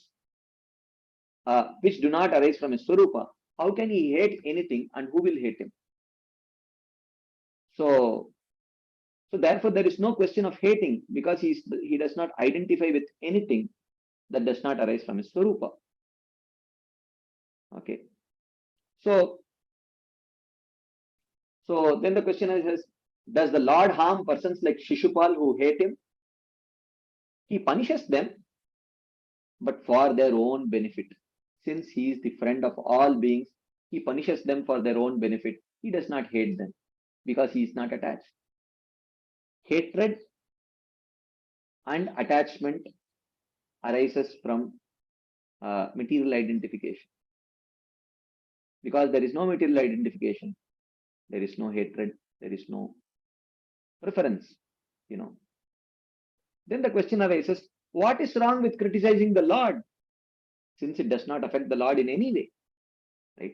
which do not arise from his Swarupa, how can he hate anything, and who will hate him? So therefore there is no question of hating, because he does not identify with anything that does not arise from his Swarupa. Okay. So then the question is, does the Lord harm persons like Shishupal who hate him? He punishes them, but for their own benefit. Since he is the friend of all beings, he punishes them for their own benefit. He does not hate them because he is not attached. Hatred and attachment arises from material identification. Because there is no material identification, there is no hatred, there is no preference, Then the question arises, what is wrong with criticizing the Lord? Since it does not affect the Lord in any way, right?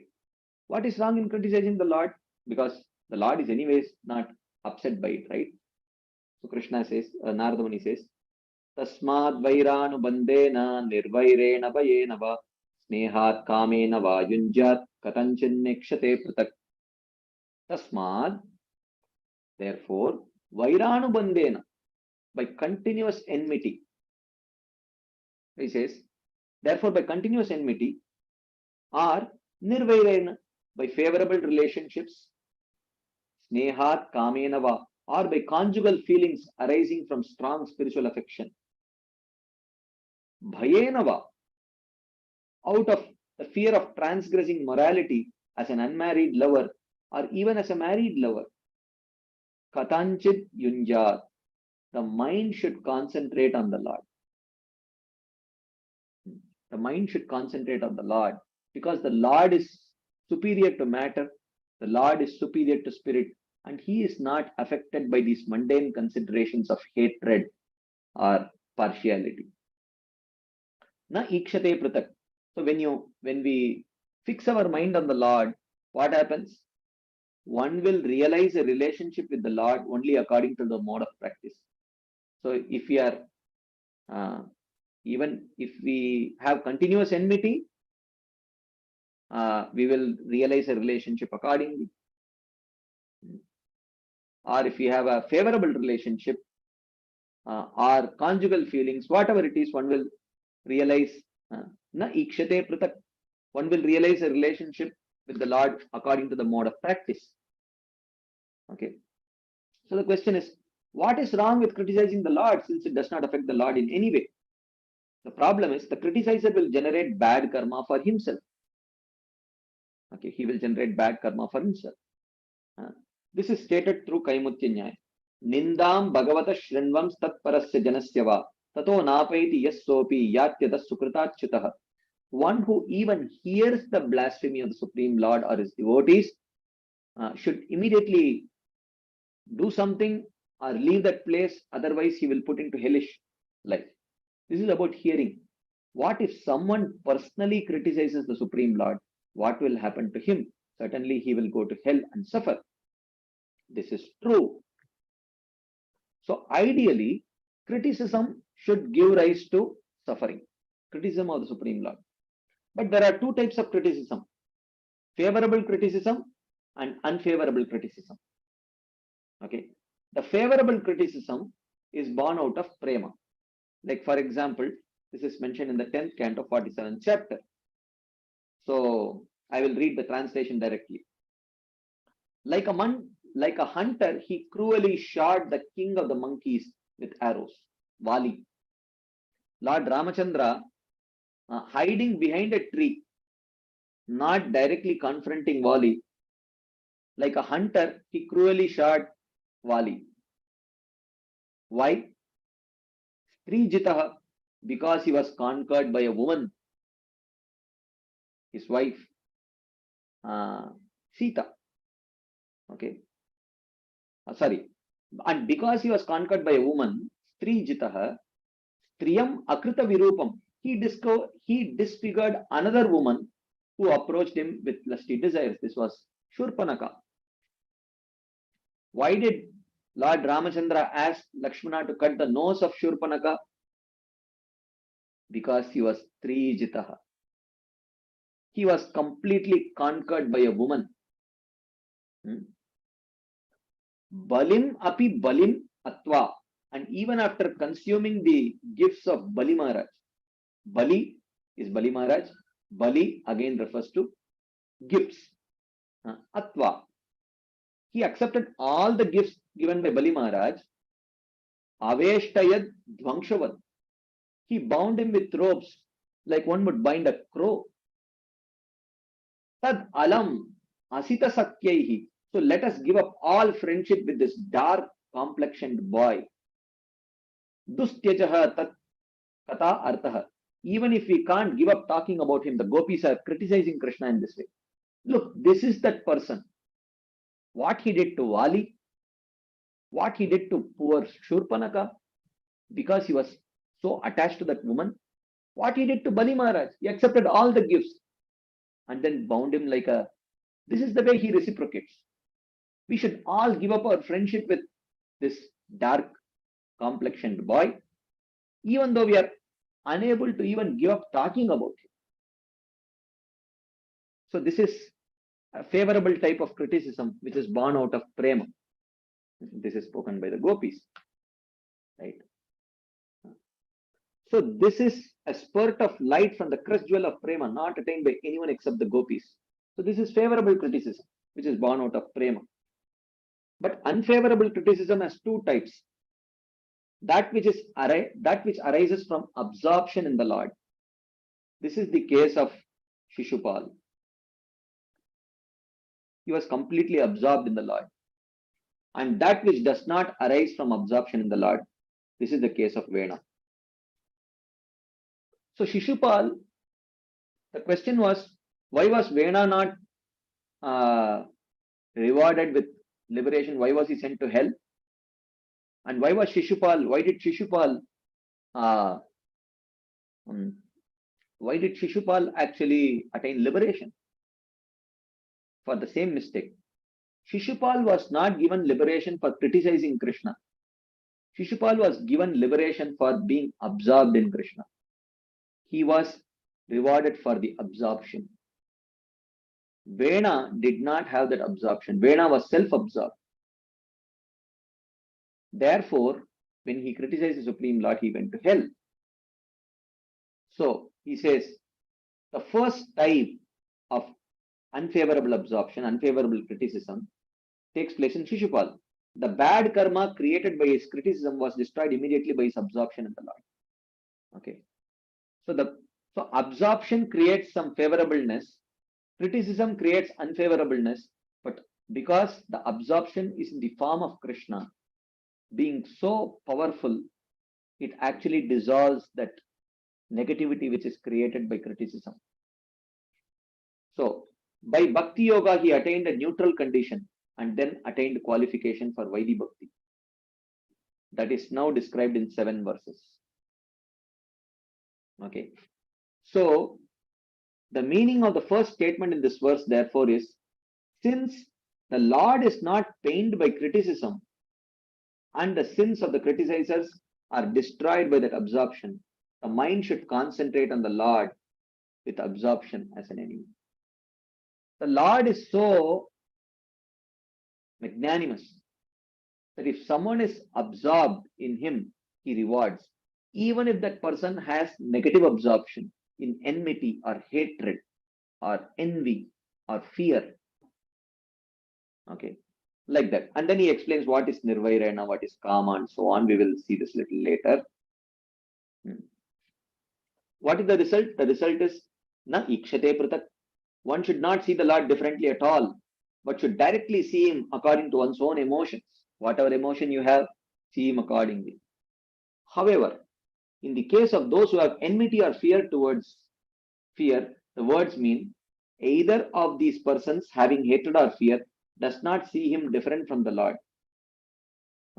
What is wrong in criticizing the Lord? Because the Lord is anyways not upset by it, right? So Krishna says, Narada Muni says, Tasmad vairanu bandena nirvairena bhayena va Snehat kamena va yunjat katanchinnikshate pratak. Tasmad, therefore, vairanu by continuous enmity. He says, therefore, by continuous enmity, or nirvairena, by favorable relationships, snehat kamenava, or by conjugal feelings arising from strong spiritual affection, bhayenava, out of the fear of transgressing morality as an unmarried lover or even as a married lover, katanchit yunjat, the mind should concentrate on the Lord. The mind should concentrate on the Lord because the Lord is superior to matter, the Lord is superior to spirit, and he is not affected by these mundane considerations of hatred or partiality. Na ikshate pratak. So when we fix our mind on the Lord, what happens? One will realize a relationship with the Lord only according to the mode of practice. So if we are even if we have continuous enmity, we will realize a relationship accordingly. Or if we have a favorable relationship or conjugal feelings, whatever it is, one will realize na ikshate pratak. One will realize a relationship with the Lord according to the mode of practice. Okay. So the question is, what is wrong with criticizing the Lord since it does not affect the Lord in any way? The problem is the criticizer will generate bad karma for himself. Okay, he will generate bad karma for himself. This is stated through Kaimutya Nyaya. Nindam bhagavata shrinvam tat parasya janasya va tato napaiti yassopi yatyada sukritachyutah. One who even hears the blasphemy of the Supreme Lord or his devotees should immediately do something or leave that place, otherwise he will put into hellish life. This is about hearing. What if someone personally criticizes the Supreme Lord? What will happen to him? Certainly he will go to hell and suffer. This is true. So ideally, criticism should give rise to suffering. Criticism of the Supreme Lord. But there are two types of criticism. Favorable criticism and unfavorable criticism. Okay. The favorable criticism is born out of prema. Like for example, this is mentioned in the 10th canto, 47th chapter. So I will read the translation directly. Like a hunter, he cruelly shot the king of the monkeys with arrows, Vali. Lord Ramachandra, hiding behind a tree, not directly confronting Vali, like a hunter, he cruelly shot Vali. Why? Srijitaha, because he was conquered by a woman, his wife, Sita. Okay. Sorry. And because he was conquered by a woman, Srijitaha, Striyam Akrita Virupam, he disfigured another woman who approached him with lusty desires. This was Shurpanaka. Why did Lord Ramachandra ask Lakshmana to cut the nose of Shurpanaka? Because he was Trijitaha. He was completely conquered by a woman. Balim api balim atva. And even after consuming the gifts of Bali Maharaj, Bali is Bali Maharaj. Bali again refers to gifts. Atva. He accepted all the gifts given by Bali Maharaj. Aveshtayad Dvangshavad. He bound him with ropes like one would bind a crow. Tad alam asita sakyaihi. So let us give up all friendship with this dark complexioned boy. Dustyajaha tat kata artaha. Even if we can't give up talking about him, the gopis are criticizing Krishna in this way. Look, this is that person. What he did to Vali, what he did to poor Shurpanaka, because he was so attached to that woman. What he did to Bali Maharaj, he accepted all the gifts and then bound him like a... This is the way he reciprocates. We should all give up our friendship with this dark complexioned boy, even though we are unable to even give up talking about him. So this is a favorable type of criticism which is born out of prema. This is spoken by the gopis, right? So this is a spurt of light from the crest jewel of prema, not attained by anyone except the gopis. So this is favorable criticism, which is born out of prema. But unfavorable criticism has two types. That which arises from absorption in the Lord. This is the case of Shishupal. He was completely absorbed in the Lord. And that which does not arise from absorption in the Lord, this is the case of Vena. So Shishupal, the question was, why was Vena not rewarded with liberation? Why was he sent to hell? And why did Shishupal actually attain liberation for the same mistake? Shishupal was not given liberation for criticizing Krishna. Shishupal was given liberation for being absorbed in Krishna. He was rewarded for the absorption. Vena did not have that absorption. Vena was self-absorbed. Therefore, when he criticized the Supreme Lord, he went to hell. So he says, the first type of unfavorable absorption, unfavorable criticism takes place in Shishupal. The bad karma created by his criticism was destroyed immediately by his absorption in the Lord. Okay. So absorption creates some favorableness, criticism creates unfavorableness, but because the absorption is in the form of Krishna, being so powerful, it actually dissolves that negativity which is created by criticism. So by Bhakti Yoga, he attained a neutral condition and then attained qualification for Vaidhi Bhakti. That is now described in 7 verses. Okay. So the meaning of the first statement in this verse, therefore, is since the Lord is not pained by criticism and the sins of the criticizers are destroyed by that absorption, the mind should concentrate on the Lord with absorption as an enemy. The Lord is so magnanimous that if someone is absorbed in him, he rewards. Even if that person has negative absorption in enmity or hatred or envy or fear. Okay, like that. And then he explains what is nirvairana, what is kama, and so on. We will see this little later. What is the result? The result is na ikshate pratak. One should not see the Lord differently at all, but should directly see him according to one's own emotions. Whatever emotion you have, see him accordingly. However, in the case of those who have enmity or fear towards fear, the words mean either of these persons having hatred or fear does not see him different from the Lord.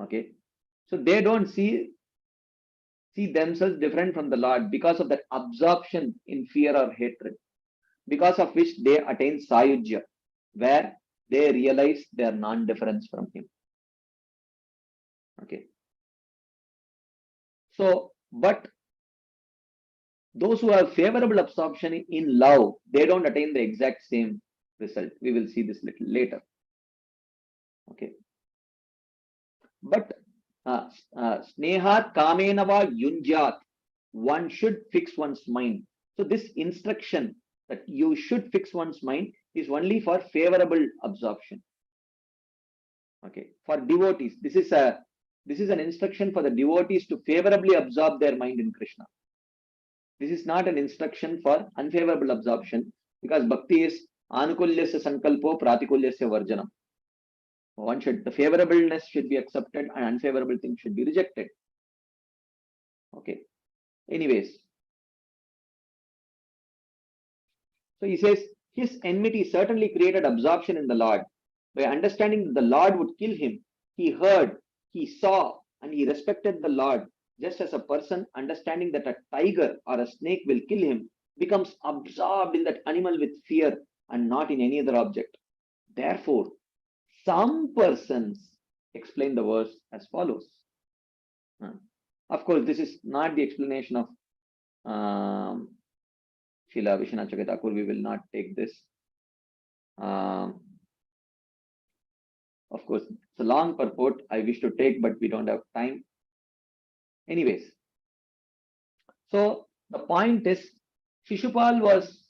Okay, so they don't see themselves different from the Lord because of that absorption in fear or hatred, because of which they attain sayujya, where they realize their non-difference from him. Okay. So, but those who have favorable absorption in love, they don't attain the exact same result. We will see this little later. Okay. But snehat kamenava yunjat, one should fix one's mind. So this instruction that you should fix one's mind is only for favorable absorption. Okay. For devotees, this is an instruction for the devotees to favorably absorb their mind in Krishna. This is not an instruction for unfavorable absorption, because bhakti is anukulyasya sankalpo pratikulyasya varjanam. The favorableness should be accepted and unfavorable things should be rejected. Okay. Anyways. So he says, his enmity certainly created absorption in the Lord. By understanding that the Lord would kill him, he heard, he saw, and he respected the Lord, just as a person understanding that a tiger or a snake will kill him becomes absorbed in that animal with fear and not in any other object. Therefore, some persons explain the verse as follows. Of course, this is not the explanation of Srila Vishwanath Chakravarti Thakur. We will not take this. Of course, it's a long purport I wish to take, but we don't have time. Anyways, so the point is, Shishupal was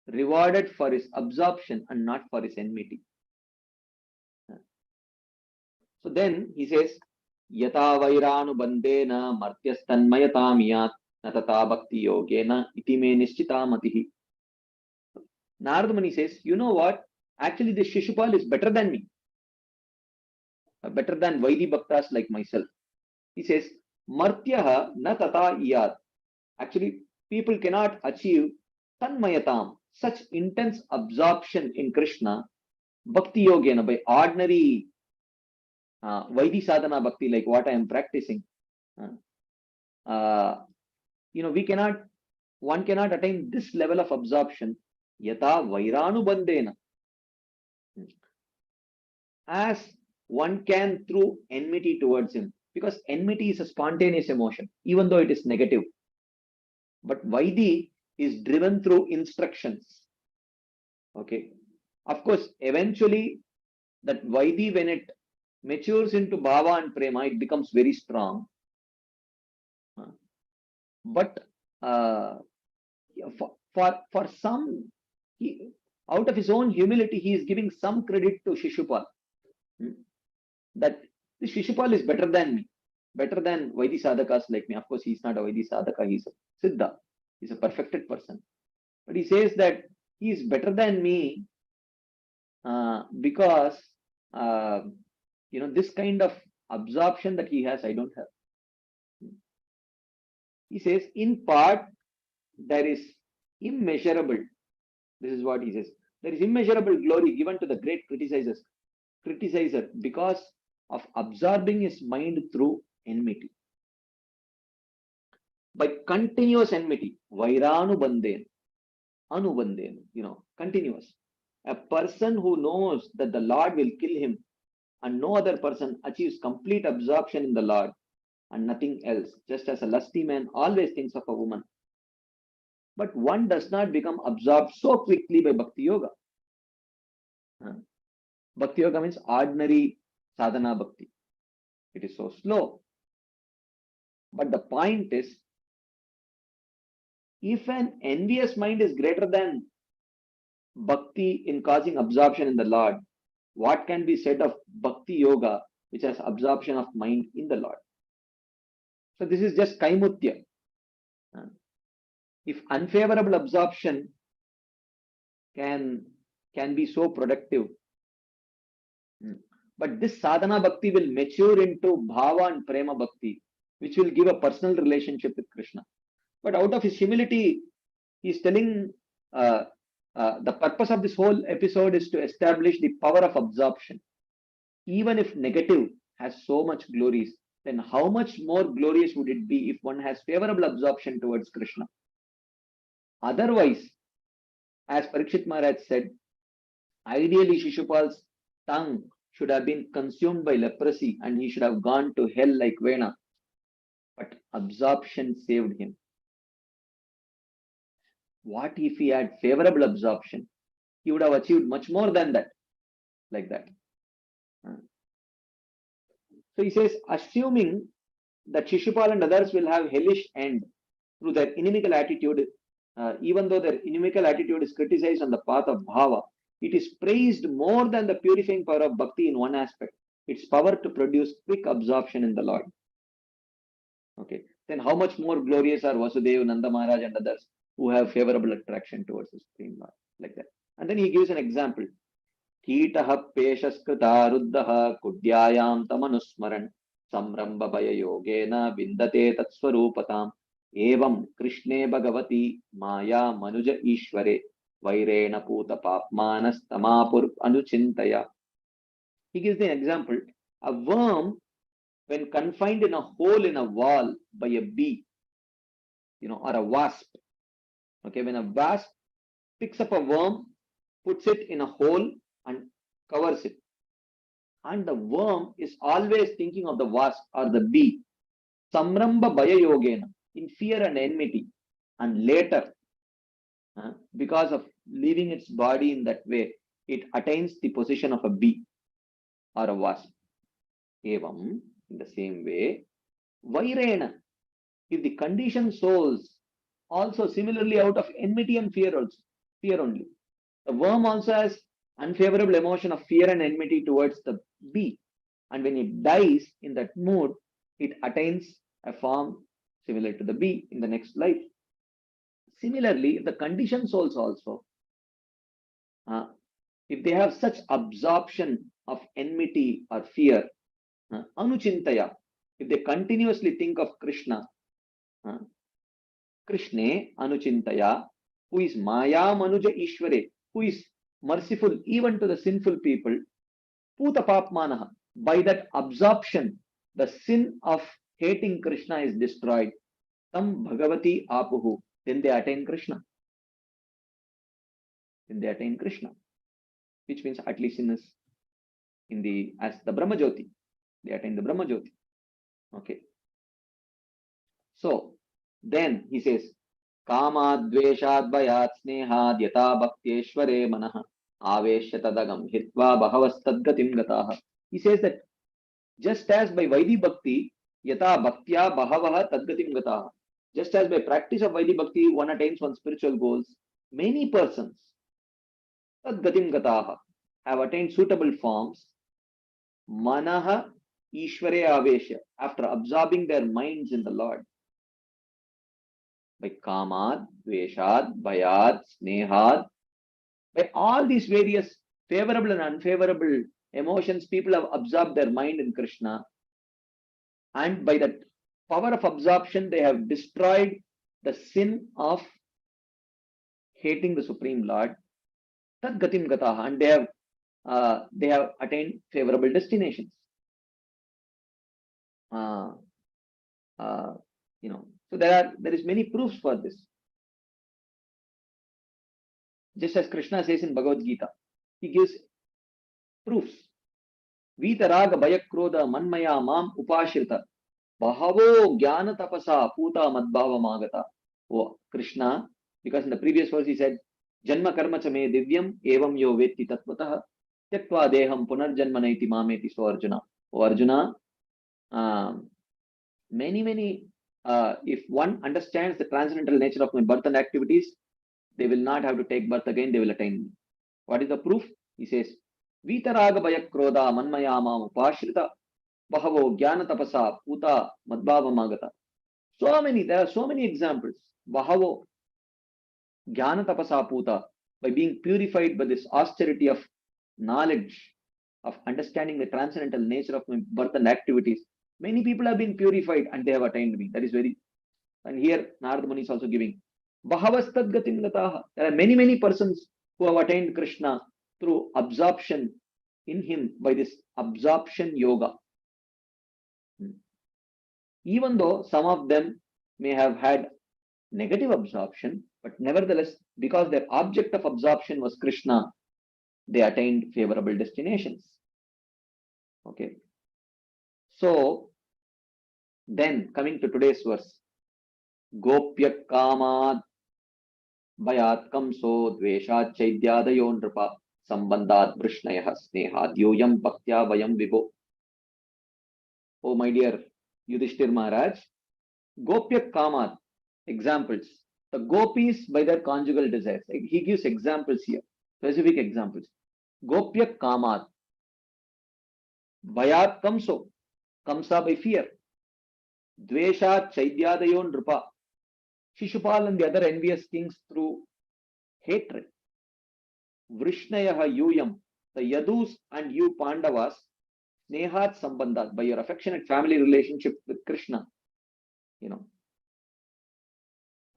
rewarded for his absorption and not for his enmity. So then he says, Yata vairanu bandena martyastanmayatamiyat natata bhakti yogena itime nishchitamatihi. Narada Muni says, you know what? Actually, this Shishupal is better than me. Better than Vaidi Bhaktas like myself. He says, Martyaha na tata iyat. Actually, people cannot achieve tanmayatam, such intense absorption in Krishna, bhakti yogena, by ordinary Vaidi sadhana bhakti, like what I am practicing. One cannot attain this level of absorption, yata vairanu bandena, as one can through enmity towards him. Because enmity is a spontaneous emotion, even though it is negative. But Vaidi is driven through instructions. Okay. Of course, eventually that Vaidi, when it matures into Bhava and Prema, it becomes very strong. But for some, out of his own humility, he is giving some credit to Shishupal. That this Shishupal is better than me, better than Vaidi sadhakas like me. Of course, he's not a Vaidi sadhaka, he's a Siddha, he's a perfected person. But he says that he is better than me because this kind of absorption that he has, I don't have. He says, in part, there is immeasurable. This is what he says. There is immeasurable glory given to the great criticizer because of absorbing his mind through enmity. By continuous enmity, vairanu bandhen, anubandhen, continuous. A person who knows that the Lord will kill him and no other person achieves complete absorption in the Lord and nothing else, just as a lusty man always thinks of a woman. But one does not become absorbed so quickly by Bhakti Yoga. Bhakti Yoga means ordinary sadhana bhakti. It is so slow. But the point is, if an envious mind is greater than bhakti in causing absorption in the Lord, what can be said of Bhakti Yoga, which has absorption of mind in the Lord? So this is just kaimutya. If unfavorable absorption can be so productive, but this sadhana bhakti will mature into bhava and prema bhakti, which will give a personal relationship with Krishna. But out of his humility, he is telling the purpose of this whole episode is to establish the power of absorption. Even if negative has so much glories, then how much more glorious would it be if one has favorable absorption towards Krishna? Otherwise, as Parikshit Maharaj said, ideally Shishupal's tongue should have been consumed by leprosy and he should have gone to hell like Vena. But absorption saved him. What if he had favorable absorption? He would have achieved much more than that, like that. So he says, assuming that Shishupal and others will have hellish end through their inimical attitude, even though their inimical attitude is criticized on the path of bhava, it is praised more than the purifying power of bhakti in one aspect, its power to produce quick absorption in the Lord. Okay, then how much more glorious are Vasudeva, Nanda Maharaj and others who have favorable attraction towards the Supreme Lord, like that. And then he gives an example. Kitaha peshaskrita ruddhaha kudyayam tamanusmaran samramba bhaya yogena vindate tatsvarupatam evam krishne bhagavati maya manuja ishvare vairena puta papmanas tamapur anuchintaya. He gives the example. A worm, when confined in a hole in a wall by a bee, or a wasp. Okay, when a wasp picks up a worm, puts it in a hole and covers it. And the worm is always thinking of the wasp or the bee. Samramba bhaya yogena, in fear and enmity. And later, because of leaving its body in that way, it attains the position of a bee or a wasp. Evam, in the same way, Vairena, if the conditioned souls also similarly out of enmity and fear also, fear only. The worm also has unfavorable emotion of fear and enmity towards the bee. And when it dies in that mood, it attains a form similar to the bee in the next life. Similarly, the conditioned souls also, if they have such absorption of enmity or fear, anuchintaya, if they continuously think of Krishna, Krishne anuchintaya, who is Maya Manuja Ishware, who is merciful even to the sinful people, Puta Papmanaha, by that absorption, the sin of hating Krishna is destroyed. Tam Bhagavati Apuhu, then they attain Krishna. Then they attain Krishna, which means at least as the Brahma Jyoti, they attain the Brahma Jyoti. Okay. So then he says, Kama Dveshad Bhayat Snehad Yata Bhaktyeshware Manaha Aveshyatadagam Hitva Bhavastadgatim Gataha. He says that just as by Vaidhi Bhakti, Yata Bhaktya Bhavaha Tadgatim Gataha, just as by practice of Vaidhi Bhakti, one attains one's spiritual goals, many persons, Tadgatim Gataha, have attained suitable forms, Manaha Ishware Aveshya, after absorbing their minds in the Lord. By Kamad, Dveshad, Bhayad, Snehad, by all these various favorable and unfavorable emotions, people have absorbed their mind in Krishna. And by that power of absorption, they have destroyed the sin of hating the Supreme Lord. Tad Gatim Gataha, and they have attained favorable destinations. So there is many proofs for this. Just as Krishna says in Bhagavad Gita, he gives proofs. Vitaraga Bhayakroda Manmaya Mam Upashrita Bahavo Jnana Tapasa Puta Madbhava Magata. Oh Krishna, because in the previous verse he said, Janma Karma Chame Divyam Evam Yo Vetti Tattvataha Tyaktva Deham Punarjanmanaiti Mameti. So Arjuna. Oh Arjuna, many, if one understands the transcendental nature of my birth and activities, they will not have to take birth again, they will attain me. What is the proof? He says, Vitaraga Bhayakroda Manmayama Upashrita Bahavo Jnana Tapasa Puta Madbhava Magata. There are so many examples. Bahavo Jnana Tapasa Puta, by being purified by this austerity of knowledge, of understanding the transcendental nature of my birth and activities. Many people have been purified and they have attained me. That is very, and here Narada Muni is also giving. Bahavastad Gatim Gataha. There are many persons who have attained Krishna through absorption in him by this absorption yoga. Even though some of them may have had negative absorption, but nevertheless, because their object of absorption was Krishna, they attained favorable destinations. Okay. So then coming to today's verse, Gopya Kamad Bhayat Kamso Dveshat Chaidyadayo Nripa Sambandhat Vrishnayah Snehad Yoyam Bhaktya Vayam Vibho. Oh my dear Yudhishthir Maharaj, Gopya Kamad, examples. The gopis by their conjugal desires. He gives examples here, specific examples. Gopya Kamad Bhayat Kamso, Kamsa by fear. Dveshat Chaidyadayo Nripa, Shishupal and the other envious kings through hatred. Vrishnayaha Yuyam, the Yadus and you Pandavas, Snehat Sambandhat, by your affectionate family relationship with Krishna,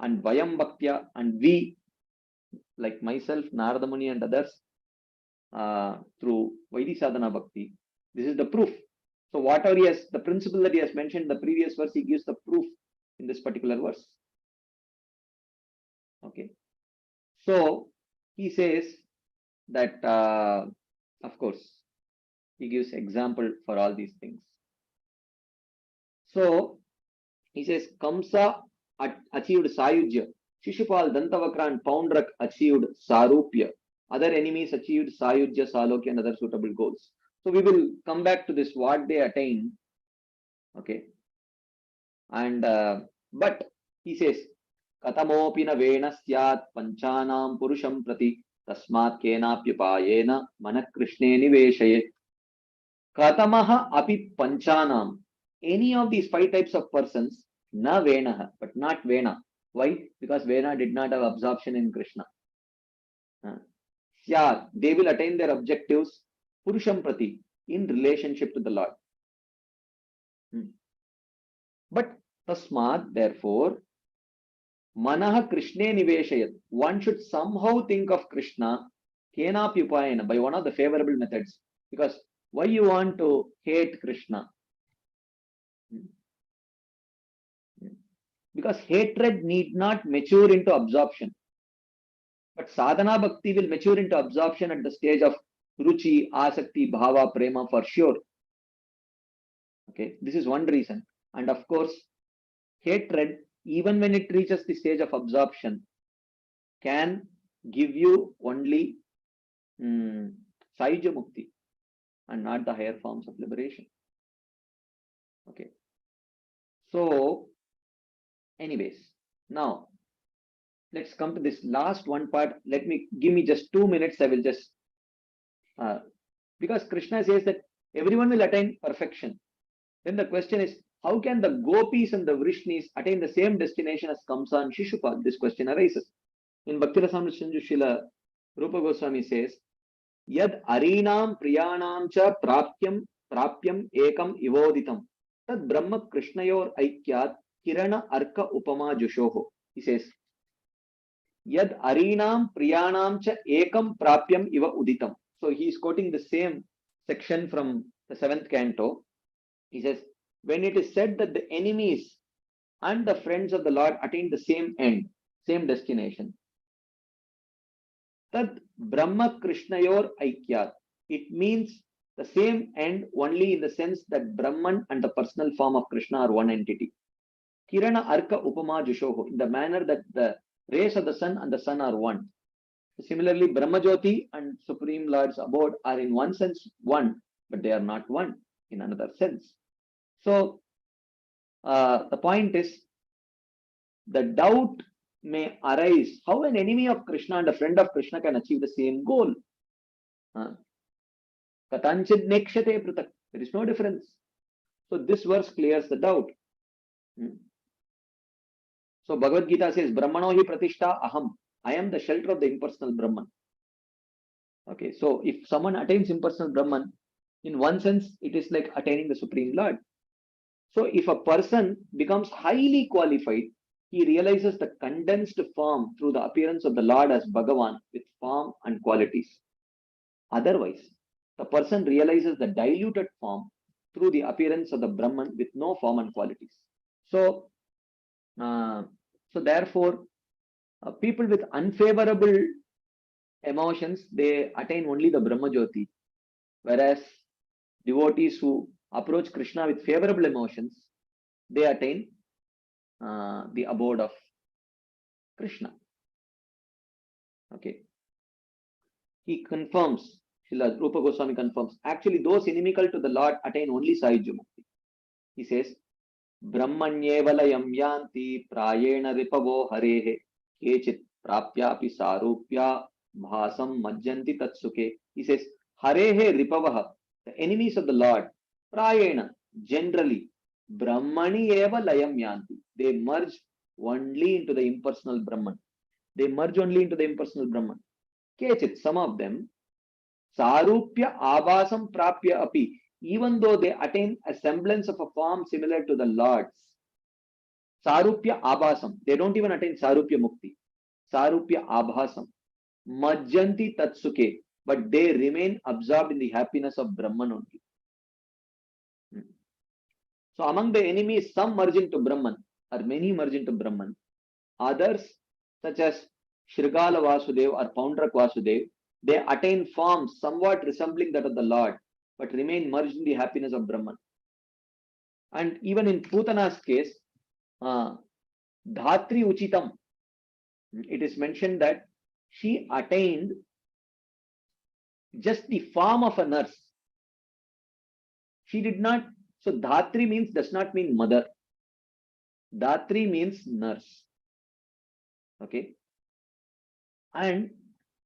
and Vayam Bhaktya, and we, like myself, Narada Muni and others, through Vaidhi Sadhana Bhakti. This is the proof. So whatever he has, the principle that he has mentioned in the previous verse, he gives the proof in this particular verse. Okay. So he says that, of course, he gives example for all these things. So he says, Kamsa achieved Sayujya. Shishupal, Dantavakra and Poundrak achieved Sarupya. Other enemies achieved Sayujya, Salokya and other suitable goals. So we will come back to this, what they attained. Okay. And but he says, Katamopi na vena syat panchanam purusham prati tasmat kenapyupayena mana krishne niveshayet. Katamaha api panchanam. Any of these 5 types of persons, na venaha, but not vena. Why? Because vena did not have absorption in Krishna. Syat, they will attain their objectives purusham prati, in relationship to the Lord. But tasmat, therefore, manaha krishne niveshayat. One should somehow think of Krishna kenapyupayena, by one of the favorable methods. Because why you want to hate Krishna? Because hatred need not mature into absorption. But sadhana bhakti will mature into absorption at the stage of ruchi, asakti, bhava, prema for sure. Okay, this is one reason. And of course, hatred, even when it reaches the stage of absorption, can give you only Saija Mukti and not the higher forms of liberation. Okay. So, anyways, now let's come to this last one part. Give me just 2 minutes. I will just, because Krishna says that everyone will attain perfection. Then the question is, how can the gopis and the vrishnis attain the same destination as Kamsa and Shishupal? This question arises. In Bhakti Rasamrita Sindhu, Srila Rupa Goswami says, Yad arinam priyanam cha prapyam ekam ivoditam tad brahma krishnayor aikyat kirana arka upama jushoho. He says, Yad arinam priyanam cha ekam prapyam iva uditam. So he is quoting the same section from the 7th canto. He says, when it is said that the enemies and the friends of the Lord attain the same end, same destination, Tad Brahma Krishnayor Aikyat, it means the same end only in the sense that Brahman and the personal form of Krishna are one entity. Kirana Arka Upama Jushoho, in the manner that the rays of the sun and the sun are one. Similarly, Brahmajyoti and Supreme Lord's abode are in one sense one, but they are not one in another sense. So, the point is, the doubt may arise how an enemy of Krishna and a friend of Krishna can achieve the same goal. Katanchid nekshate pratak. There is no difference. So this verse clears the doubt. So Bhagavad Gita says, Brahmano hi pratishta aham. I am the shelter of the impersonal Brahman. Okay, so if someone attains impersonal Brahman, in one sense, it is like attaining the Supreme Lord. So if a person becomes highly qualified, he realizes the condensed form through the appearance of the Lord as Bhagavan with form and qualities. Otherwise, the person realizes the diluted form through the appearance of the Brahman with no form and qualities. So, therefore, people with unfavorable emotions, they attain only the Brahma Jyoti, whereas devotees who approach Krishna with favorable emotions, they attain the abode of Krishna. Okay. He confirms, Srila Rupa Goswami confirms, actually those inimical to the Lord attain only Sahyajya Mukti. He says, Brahmanyevalayam yanti prayena ripavo harehe kechit prapyapi sarupya bhasam majjanti tatsuke. He says, harehe ripavaha, the enemies of the Lord, prayena, generally, Brahmani eva layam yanti. They merge only into the impersonal Brahman. They merge only into the impersonal Brahman. Kechit, some of them, sarupya abhasam prapya api, even though they attain a semblance of a form similar to the Lord's. Sarupya abhasam, they don't even attain sarupya mukti. Sarupya abhasam. Majjanti tatsuke, but they remain absorbed in the happiness of Brahman only. So among the enemies, some merge into Brahman, or many merge into Brahman. Others, such as Shrigala Vasudev or Poundrak Vasudev, they attain forms somewhat resembling that of the Lord, but remain merged in the happiness of Brahman. And even in Putana's case, Dhatri Uchitam, it is mentioned that she attained just the form of a nurse. She did not, so Dhatri means, does not mean mother. Dhatri means nurse. Okay. And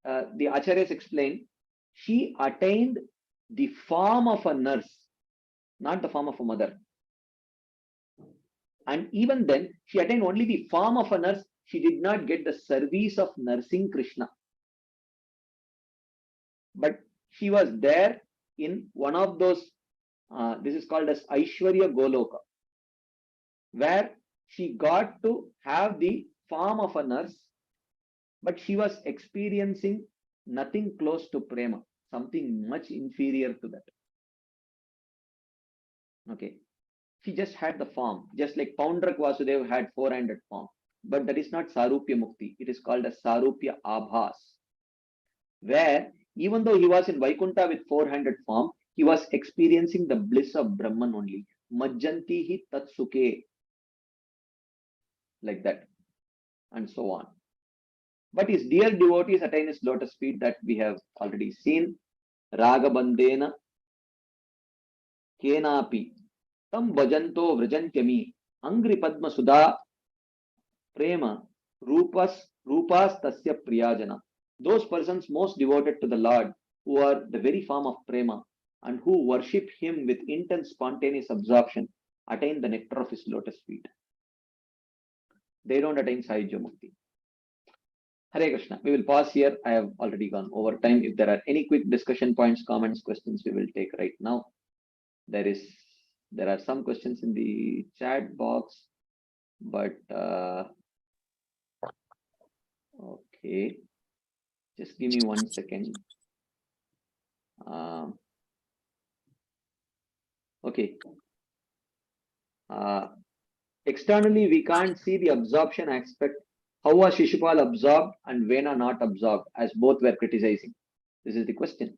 the Acharyas explain, she attained the form of a nurse, not the form of a mother. And even then, she attained only the form of a nurse. She did not get the service of nursing Krishna. But she was there in one of those, this is called as Aishwarya Goloka, where she got to have the form of a nurse, but she was experiencing nothing close to prema, something much inferior to that. Okay. She just had the form, just like Poundrak Vasudev had 400 form, but that is not Sarupya Mukti. It is called as Sarupya Abhas, where even though he was in Vaikunta with 400 form, he was experiencing the bliss of Brahman only. Majjanti hi tatsuke, like that, and so on. But his dear devotees attain his lotus feet, that we have already seen. Ragabandena kenapi tam bhajanto vrajantyami angri padma sudha prema rupas tasya priyajana. Those persons most devoted to the Lord, who are the very form of prema and who worship him with intense spontaneous absorption, attain the nectar of his lotus feet. They don't attain Sahajya Mukti. Hare Krishna. We will pause here. I have already gone over time. If there are any quick discussion points, comments, questions, we will take right now. There are some questions in the chat box, but okay. Just give me 1 second. Okay. Externally, we can't see the absorption aspect. How was Shishupal absorbed and Vena not absorbed, as both were criticizing? This is the question.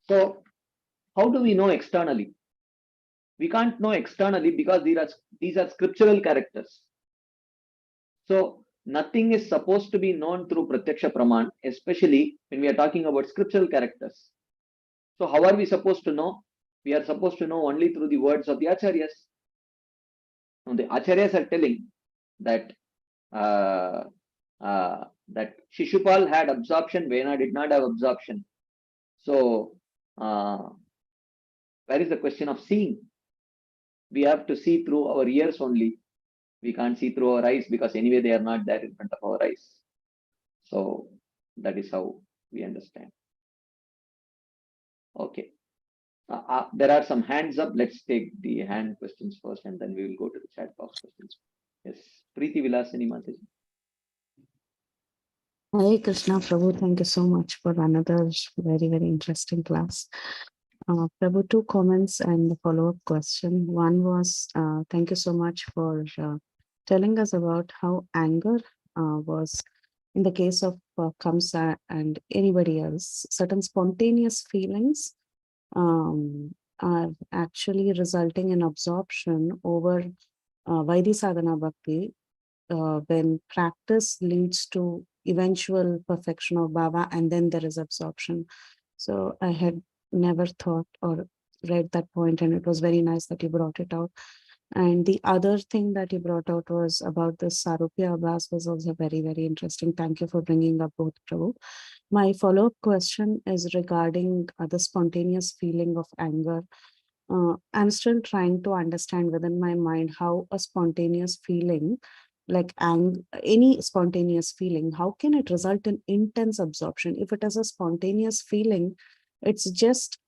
So, how do we know externally? We can't know externally because these are scriptural characters. So, nothing is supposed to be known through Pratyaksha Praman, especially when we are talking about scriptural characters. So, how are we supposed to know? We are supposed to know only through the words of the Acharyas. Now, the Acharyas are telling that that Shishupal had absorption, Vena did not have absorption. So, where is the question of seeing? We have to see through our ears only. We can't see through our eyes because anyway they are not there in front of our eyes. So, that is how we understand. Okay. There are some hands up. Let's take the hand questions first and then we will go to the chat box questions. Yes. Preeti Vilasini Mataji. Hare Krishna Prabhu, thank you so much for another very, very interesting class. Prabhu, 2 comments and a follow-up question. One was, thank you so much for telling us about how anger was, in the case of Kamsa and anybody else, certain spontaneous feelings are actually resulting in absorption over Vaidhi Sadhana Bhakti, when practice leads to eventual perfection of Baba, and then there is absorption. So I had never thought or read that point, and it was very nice that you brought it out. And the other thing that you brought out was about the Sarupya Abhas was also very, very interesting. Thank you for bringing up both, Prabhu. My follow-up question is regarding the spontaneous feeling of anger. I'm still trying to understand within my mind how a spontaneous feeling, like any spontaneous feeling, how can it result in intense absorption? If it is a spontaneous feeling, it's just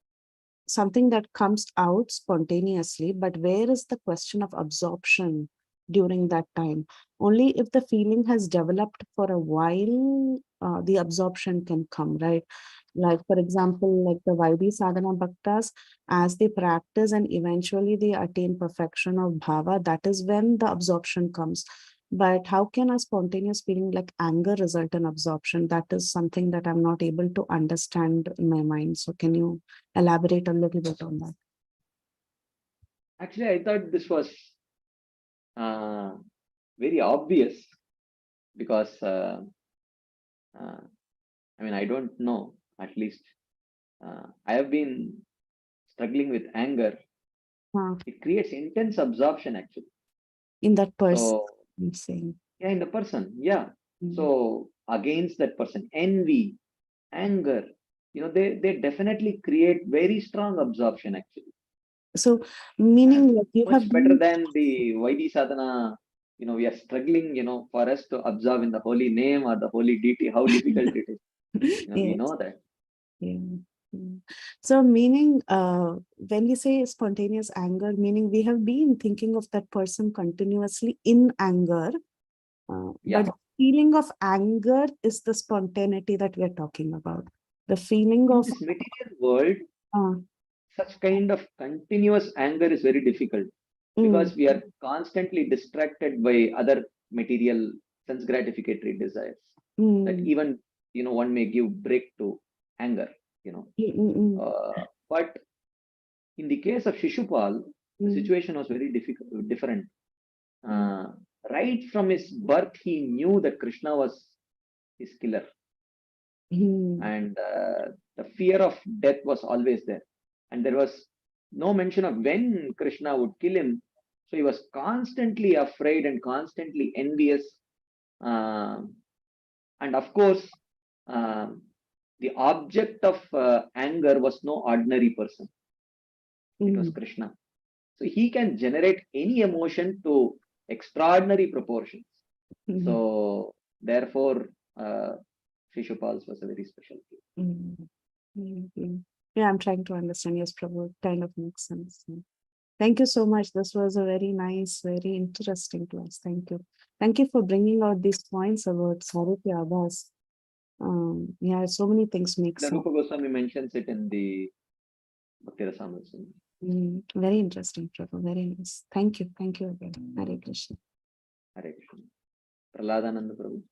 something that comes out spontaneously, but where is the question of absorption during that time? Only if the feeling has developed for a while, the absorption can come, right? Like, for example, like the Vaidhi Sadhana Bhaktas, as they practice and eventually they attain perfection of bhava, that is when the absorption comes. But how can a spontaneous feeling like anger result in absorption? That is something that I'm not able to understand in my mind. So can you elaborate a little bit on that? Actually, I thought this was very obvious because I mean, I don't know, at least I have been struggling with anger. It creates intense absorption actually. In that person, So I'm saying. yeah, in the person, yeah. So against that person, envy, anger, they definitely create very strong absorption actually. So, meaning like you Much have better been, than the Vaidhi sadhana. We are struggling, for us to absorb in the holy name or the holy deity, how difficult it is. We yes. know that. Yeah. So, meaning when we say spontaneous anger, meaning we have been thinking of that person continuously in anger, Yeah. but feeling of anger is the spontaneity that we are talking about. The feeling In of this material world, such kind of continuous anger is very difficult because we are constantly distracted by other material sense gratificatory desires that even one may give break to anger. But in the case of Shishupal, the situation was very different. Right from his birth, he knew that Krishna was his killer, and the fear of death was always there. And there was no mention of when Krishna would kill him. So he was constantly afraid and constantly envious. And of course, the object of anger was no ordinary person. It was Krishna. So he can generate any emotion to extraordinary proportions. So therefore, Shishupal's was a very special case. Yeah, I'm trying to understand. Yes, Prabhu, kind of makes sense. Thank you so much. This was a very nice, very interesting class. Thank you. Thank you for bringing out these points about Sarupya Abhas. Yeah, so many things make The sense. Rupa Goswami mentions it in the Bhakti Rasamrita. Very interesting, Prabhu. Very nice. Thank you. Thank you again. Hare Krishna. Hare Krishna. Prahladananda Prabhu.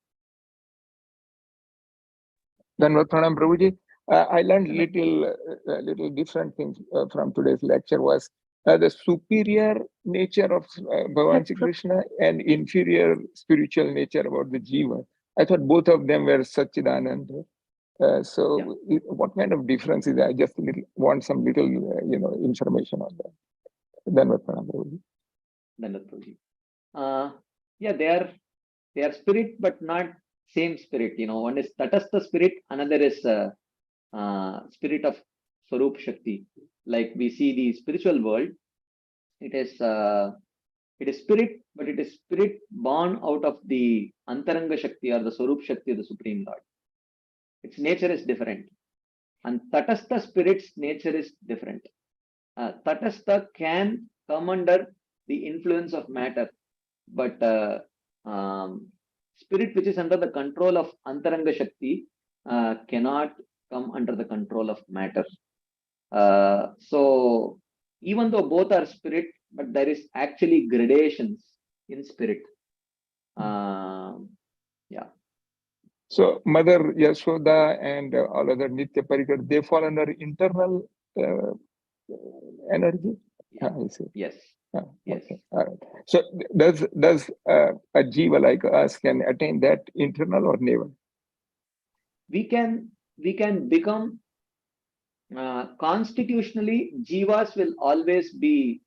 Dhanavad Pranam Prabhuji. I learned little different things from today's lecture was the superior nature of Bhagavan Sri Krishna and inferior spiritual nature about the Jiva. I thought both of them were Satchidananda. What kind of difference is that? I just want some little, information on that. Dhanavad Pranam Prabhuji. Dhanavad Prabhuji. Yeah, they are spirit, but not same spirit. One is Tatastha spirit, another is spirit of Swarup Shakti. Like we see the spiritual world, it is spirit, but it is spirit born out of the Antaranga Shakti or the Swarup Shakti of the Supreme Lord. Its nature is different. And Tatastha spirit's nature is different. Tatastha can come under the influence of matter, but spirit which is under the control of Antaranga Shakti cannot come under the control of matter. So even though both are spirit, but there is actually gradations in spirit. Yeah. So Mother Yashoda and all other Nitya Parikar, they fall under internal energy? Yeah. I see. Yes. Yes. Okay. All right. So does a jiva like us can attain that internal or never? We can become constitutionally. Jivas will always be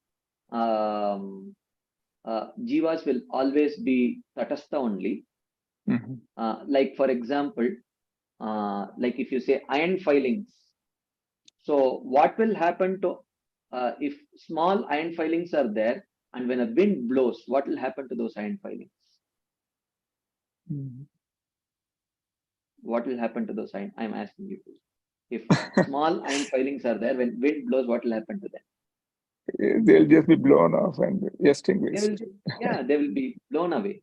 tatastha only. Like for example, like if you say iron filings. So what will happen to if small iron filings are there, and when a wind blows, what will happen to those iron filings? What will happen to those iron? I'm asking you. If small iron filings are there, when wind blows, what will happen to them? They'll just be blown off and extinguished. They will be blown away.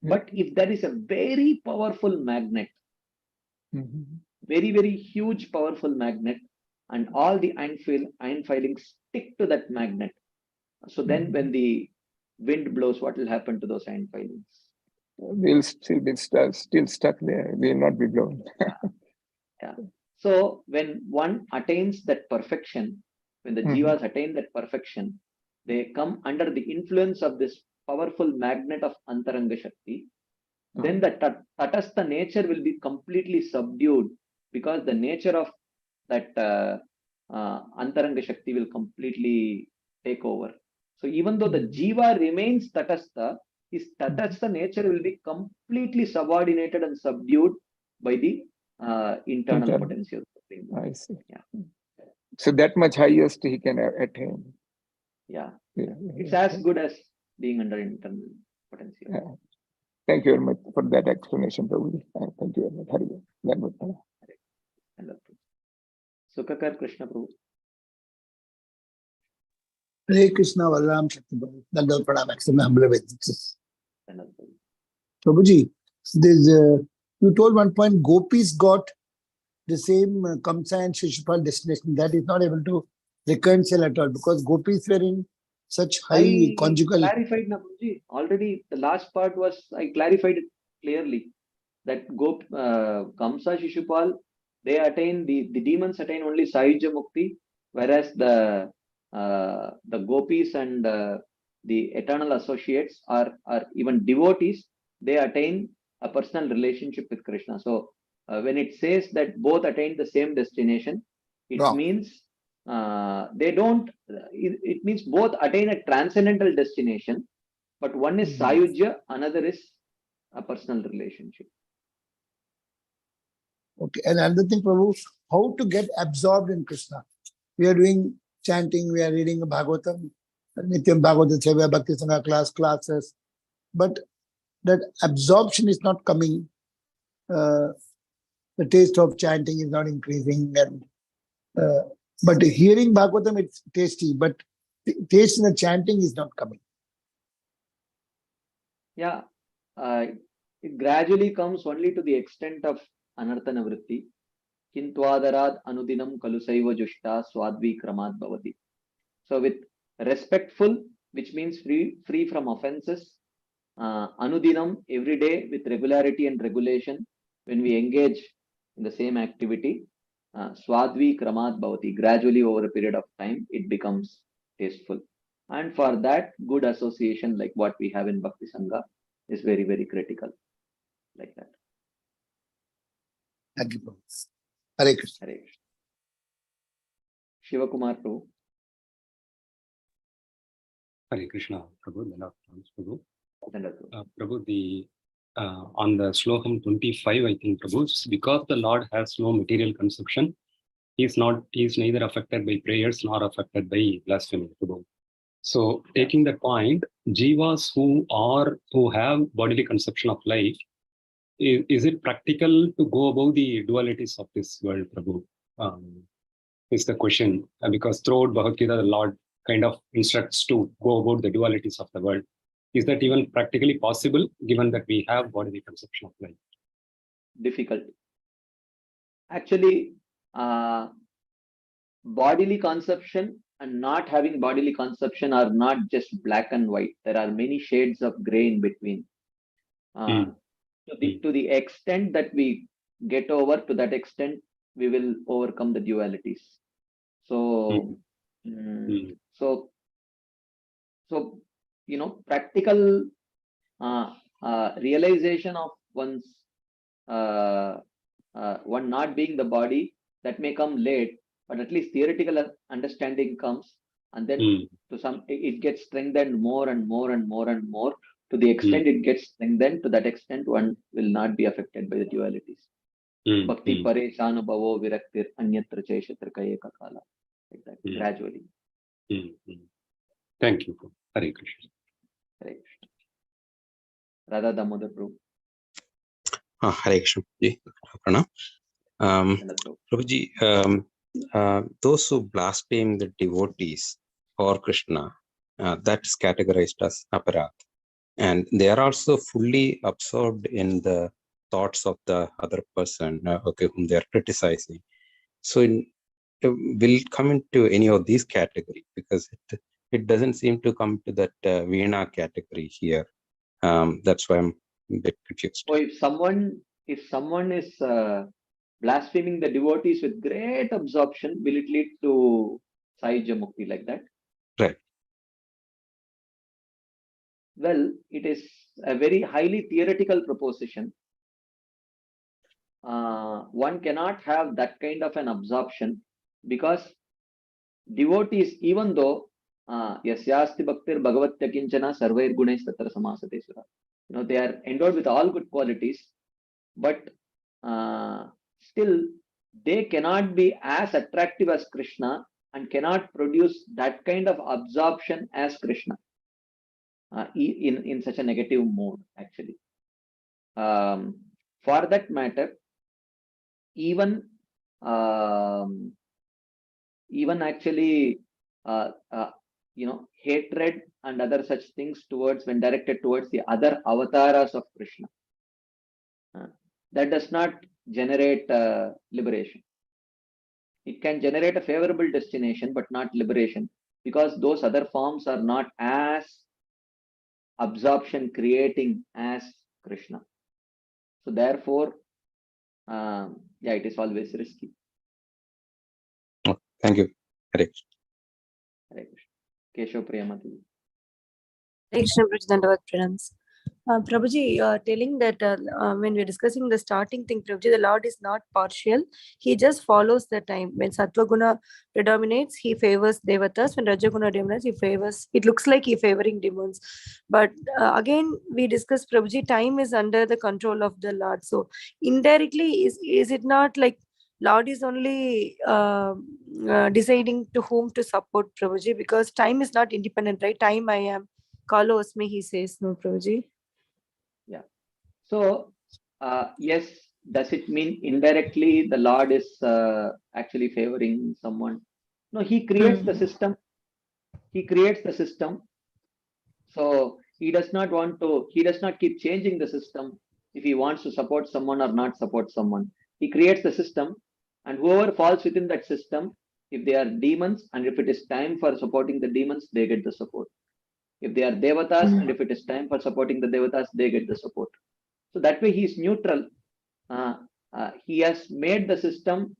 But if there is a very powerful magnet, very, very huge, powerful magnet, and all the iron filings stick to that magnet. So then when the wind blows, what will happen to those iron filings? They'll still be still stuck there. They will not be blown. Yeah. So when one attains that perfection, when the jivas attain that perfection, they come under the influence of this powerful magnet of Antaranga Shakti. Then the tatastha nature will be completely subdued, because the nature of that Antaranga Shakti will completely take over. So even though the Jiva remains Tatastha, his Tatastha nature will be completely subordinated and subdued by the internal potency of the Supreme Lord. I see. Yeah. So that much highest he can attain. Yeah. Yeah. It's as good as being under internal potency. Yeah. Thank you very much for that explanation, Prabhuji. Thank you very much. Hari Om. Sukakar Krishna Prabhu. Hare Krishna, Balaram Shakti Prabhu. Dandal Pranam, accept my humble obeisances. Prabhuji, there's, you told one point, Gopis got the same Kamsa and Shishupal destination. That is not able to reconcile at all because Gopis were in such high I conjugal. clarified, Prabhuji. Already the last part was, I clarified it clearly that Kamsa, Shishupal, they attain, the demons attain only Sahyajya Mukti, whereas the Gopis and the eternal associates are even devotees, they attain a personal relationship with Krishna. So when it says that both attain the same destination, it Wrong. means they don't, it means both attain a transcendental destination, but one is Sayujya, another is a personal relationship. Okay, and another thing, Prabhu, how to get absorbed in Krishna? We are doing chanting, we are reading Bhagavatam, Nityam Bhagavatam Seva, Bhakti Sangha classes, but that absorption is not coming. The taste of chanting is not increasing, and but hearing Bhagavatam, it's tasty, but the taste in the chanting is not coming. Yeah, it gradually comes only to the extent of Anarthana Vritti. Kintvadarad Anudinam Kalusaiva Jushta Swadvi Kramat Bhavati. So with respectful, which means free from offenses, Anudinam, every day with regularity and regulation, when we engage in the same activity, Swadvi Kramat Bhavati, gradually over a period of time, it becomes tasteful. And for that, good association like what we have in Bhakti Sangha is very, very critical. Like that. Thank you, Prabhu. Hare Krishna. Hare Krishna. Shiva Kumar Prabhu. Hare Krishna, Prabhu. Prabhu. Prabhu. The on the Shlokam 25, I think, Prabhu, because the Lord has no material conception, he is neither affected by prayers nor affected by blasphemy, Prabhu. So, taking that point, jivas who have bodily conception of life, is it practical to go above the dualities of this world, Prabhu? Is the question. Because throughout Bhagavad Gita, the Lord kind of instructs to go about the dualities of the world. Is that even practically possible, given that we have bodily conception of life? Difficult. Actually, bodily conception and not having bodily conception are not just black and white. There are many shades of gray in between. To the extent that we get over, to that extent, we will overcome the dualities. So, so practical realization of one's one not being the body, that may come late, but at least theoretical understanding comes, and then it gets strengthened more and more and more and more. To the extent it gets strengthened, to that extent one will not be affected by the dualities. Bhakti pareshanu bhavo viraktir anyatra cheshatra kayeka kala. Like that, gradually. Thank you. Hare Krishna. Hare Krishna. Radha Damodar Prabhu. Hare Krishna. Pranam. Prabhuji, those who blaspheme the devotees for Krishna, that is categorized as aparat. And they are also fully absorbed in the thoughts of the other person, whom they are criticizing. So will it come into any of these categories? Because it doesn't seem to come to that Veena category here. That's why I'm a bit confused. So if someone is blaspheming the devotees with great absorption, will it lead to Sahyajya Mukti like that? Right. Well, it is a very highly theoretical proposition. one cannot have that kind of an absorption, because devotees, even though yasyasti bhaktir bhagavatya kinchana sarvair gunais tatra samasate sura, they are endowed with all good qualities, but still they cannot be as attractive as Krishna and cannot produce that kind of absorption as Krishna in such a negative mode, actually. For that matter, even actually hatred and other such things towards, when directed towards the other avatars of Krishna, that does not generate liberation. It can generate a favorable destination but not liberation, because those other forms are not as absorption creating as Krishna. So therefore, it is always risky. Thank you. Hare Krishna. Hare Krishna. Keshav Priyamati. Hare Krishna, Dandavat Pranams. Prabhuji, telling that when we're discussing the starting thing, Prabhuji, the Lord is not partial. He just follows the time. When Sattva Guna predominates, he favors Devatas. When Raja Guna dominates, he favors, it looks like he favoring demons. But again, we discussed, Prabhuji, time is under the control of the Lord. So indirectly, is it not like Lord is only deciding to whom to support, Prabhuji? Because time is not independent, right? Time I am. Kalo Asmi, he says, no, Prabhuji. Yeah. So, yes, does it mean indirectly the Lord is actually favoring someone? No, he creates the system. He creates the system. So he does not keep changing the system if he wants to support someone or not support someone. He creates the system, and whoever falls within that system, if they are demons, and if it is time for supporting the demons, they get the support. If they are devatas, and if it is time for supporting the devatas, they get the support. So that way he is neutral. He has made the system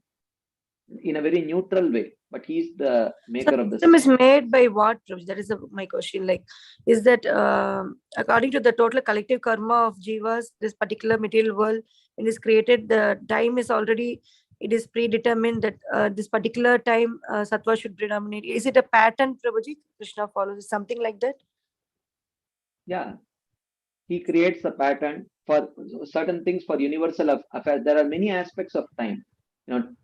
in a very neutral way, but he is the maker of the system. Is made by what, Prabhuji? That is my question. Like, is that according to the total collective karma of jivas, this particular material world, when it's created, the time is already, it is predetermined that this particular time sattva should predominate. Is it a pattern, Prabhuji? Krishna follows something like that? Yeah, he creates a pattern for certain things, for universal affairs. There are many aspects of time. Time.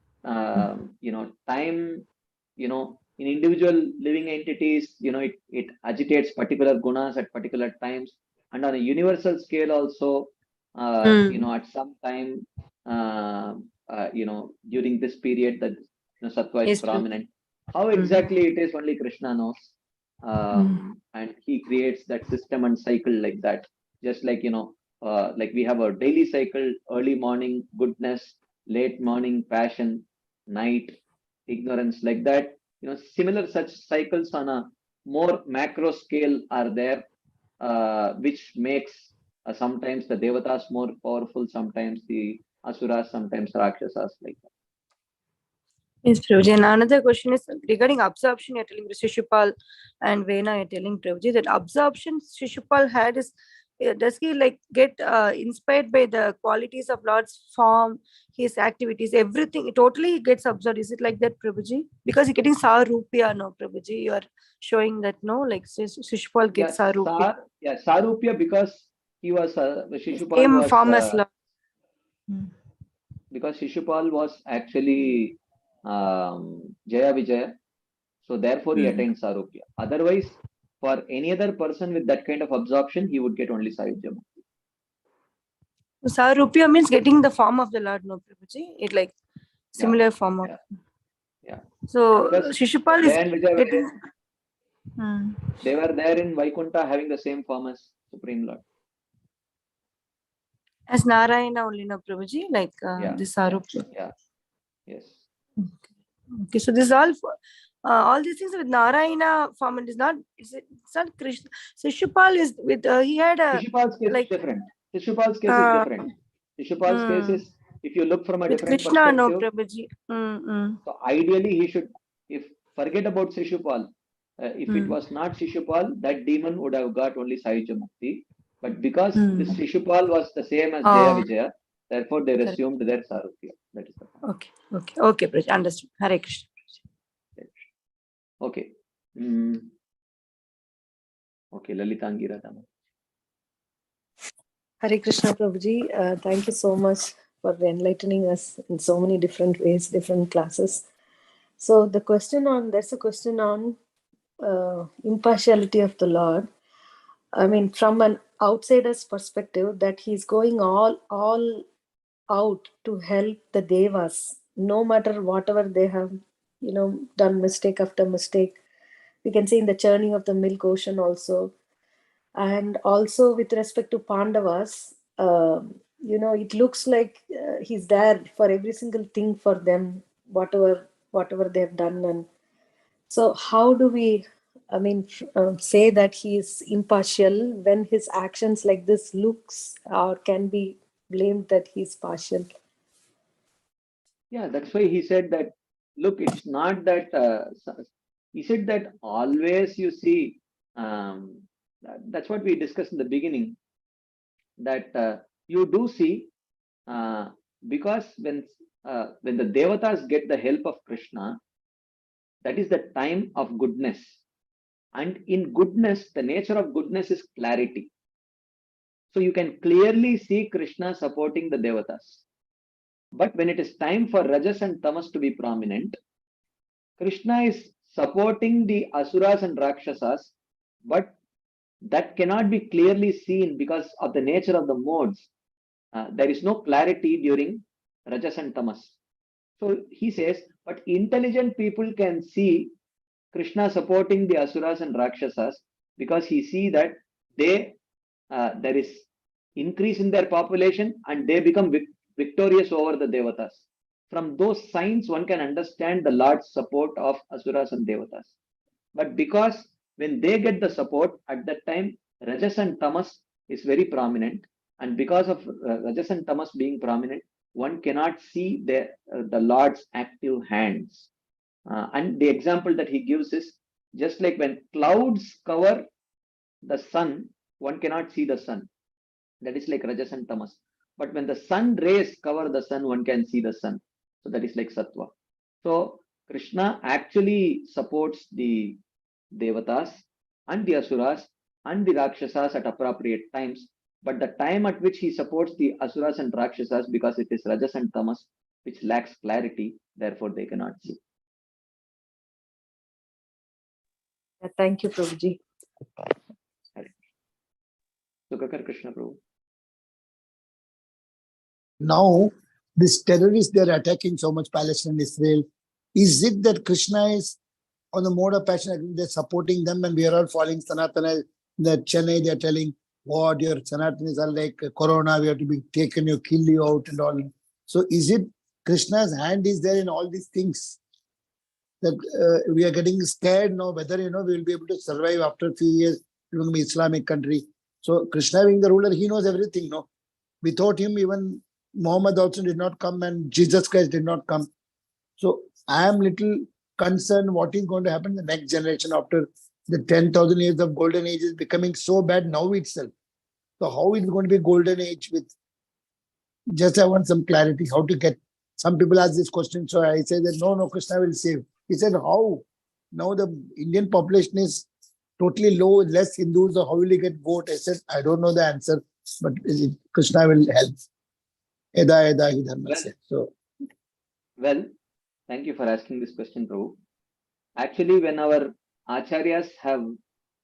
In individual living entities, it agitates particular gunas at particular times, and on a universal scale also. At some time, during this period that sattva is prominent. How exactly it is, only Krishna knows. And he creates that system and cycle like that. Just like, like we have a daily cycle: early morning goodness, late morning passion, night ignorance, like that. Similar such cycles on a more macro scale are there, which makes sometimes the devatas more powerful, sometimes the asuras, sometimes rakshasas, like that. Yes, Prabhuji. And another question is regarding absorption. You're telling Shishupal and Vena, you're telling Prabhuji that absorption Shishupal had is, does he like get inspired by the qualities of Lord's form, his activities, everything totally gets absorbed? Is it like that, Prabhuji? Because you're getting Sarupya, no, Prabhuji? You are showing that, no, like Shishupal gets Sarupya. Sarupya, because he was Shishupal was form as Lord. Because Shishupal was actually Jaya Vijaya, so therefore he attained Sarupya. Otherwise, for any other person with that kind of absorption, he would get only Sayujya Mukti. Sarupya means getting the form of the Lord, no, Prabhuji? It like similar form of. Yeah. So Because Shishupal is getting. They were there in Vaikunta having the same form as Supreme Lord. As Narayana only, no, Prabhuji? Like this Sarupya. Yeah. Yes. Okay, so this is all these things with Narayana form, it is not, it's not Krishna. So Shishupal is with, he had a. Shishupal's case is different. Shishupal's case is different. Shishupal's case is, if you look from a different Krishna, perspective. no, Prabhuji. So ideally, he should, forget about Shishupal. If it was not Shishupal, that demon would have got only Sayujya Mukti. But because this Shishupal was the same as Jaya Vijaya, Therefore, they Correct. resumed their Sarupya. That is the point. Okay, Prabhuji, understood. Hare Krishna. Okay. Okay, Lalitangira Dama. Hare Krishna, Prabhuji. Thank you so much for enlightening us in so many different ways, different classes. So there's a question on impartiality of the Lord. I mean, from an outsider's perspective, that he's going all out to help the devas, no matter whatever they have, done mistake after mistake. We can see in the churning of the milk ocean also. And also with respect to Pandavas, it looks like he's there for every single thing for them, whatever they have done. And so how do we, say that he is impartial when his actions like this looks or can be blamed that he's partial? Yeah, that's why he said that, look, it's not that, he said that always you see, that's what we discussed in the beginning, that you do see, because when the devatas get the help of Krishna, that is the time of goodness. And in goodness, the nature of goodness is clarity. So you can clearly see Krishna supporting the devatas. But when it is time for Rajas and Tamas to be prominent, Krishna is supporting the Asuras and Rakshasas, but that cannot be clearly seen because of the nature of the modes. There is no clarity during Rajas and Tamas. So he says, but intelligent people can see Krishna supporting the Asuras and Rakshasas because he see that there is increase in their population and they become victorious over the Devatas. From those signs, one can understand the Lord's support of Asuras and Devatas. But because when they get the support, at that time, Rajas and Tamas is very prominent. And because of Rajas and Tamas being prominent, one cannot see the Lord's active hands. And the example that he gives is just like when clouds cover the sun, one cannot see the sun. That is like Rajas and Tamas. But when the sun rays cover the sun, one can see the sun. So that is like Sattva. So Krishna actually supports the Devatas and the Asuras and the Rakshasas at appropriate times. But the time at which he supports the Asuras and Rakshasas, because it is Rajas and Tamas, which lacks clarity, therefore they cannot see. Thank you, Prabhuji. Sukakar Krishna Prabhu. Now, these terrorists, they're attacking so much Palestine and Israel. Is it that Krishna is on the mode of passion, they're supporting them and we are all following Sanatana? That Chennai, they're telling, what your Sanatanis are like Corona, we have to be taken, you kill you out and all. So is it Krishna's hand is there in all these things? That we are getting scared now, whether, we will be able to survive after a few years, it will be Islamic country. So Krishna being the ruler, he knows everything, no? Without him, even Muhammad also did not come and Jesus Christ did not come. So I am little concerned what is going to happen in the next generation after the 10,000 years of golden age is becoming so bad now itself. So how is it going to be golden age with, just I want some clarity, how to get, some people ask this question. So I say that no, Krishna will save. He said, how? Now the Indian population is totally low, less Hindus, so how will he get vote? I said, I don't know the answer, but Krishna will help. Well, thank you for asking this question, Prabhu. Actually, when our Acharyas have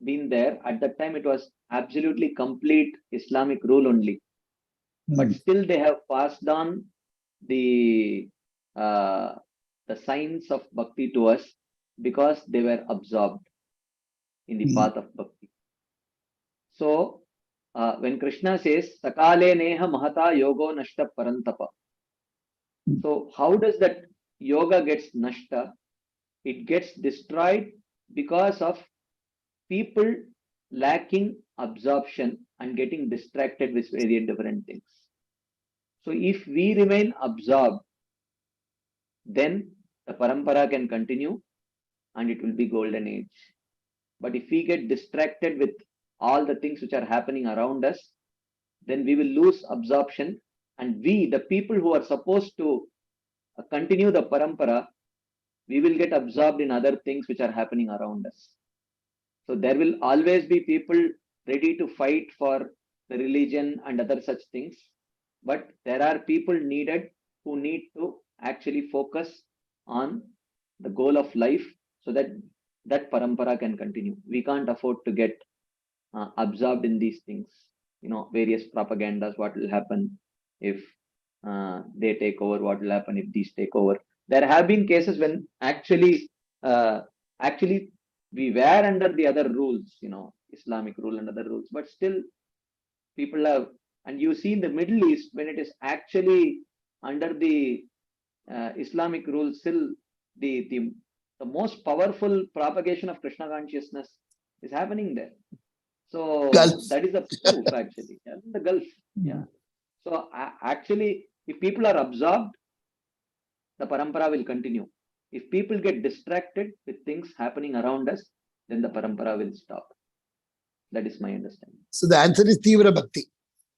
been there, at that time it was absolutely complete Islamic rule only. But still they have passed on the signs of bhakti to us because they were absorbed in the path of bhakti. So when Krishna says, Sakale neha mahata yogo nashta parantapa. So how does that yoga gets nashta? It gets destroyed because of people lacking absorption and getting distracted with very different things. So if we remain absorbed, then the parampara can continue and it will be golden age. But if we get distracted with all the things which are happening around us, then we will lose absorption And we, the people who are supposed to continue the parampara, we will get absorbed in other things which are happening around us. So there will always be people ready to fight for the religion and other such things. But there are people needed who need to actually focus on the goal of life so that that parampara can continue. We can't afford to get absorbed in these things, various propagandas, what will happen if they take over, what will happen if these take over. There have been cases when actually we were under the other rules, Islamic rule and other rules, but still people have, and you see in the Middle East, when it is actually under the Islamic rule, still the most powerful propagation of Krishna consciousness is happening there. So Gulf. that is a proof actually. Yeah, the Gulf. Yeah. So actually, if people are absorbed, the parampara will continue. If people get distracted with things happening around us, then the parampara will stop. That is my understanding. So the answer is Tivra Bhakti.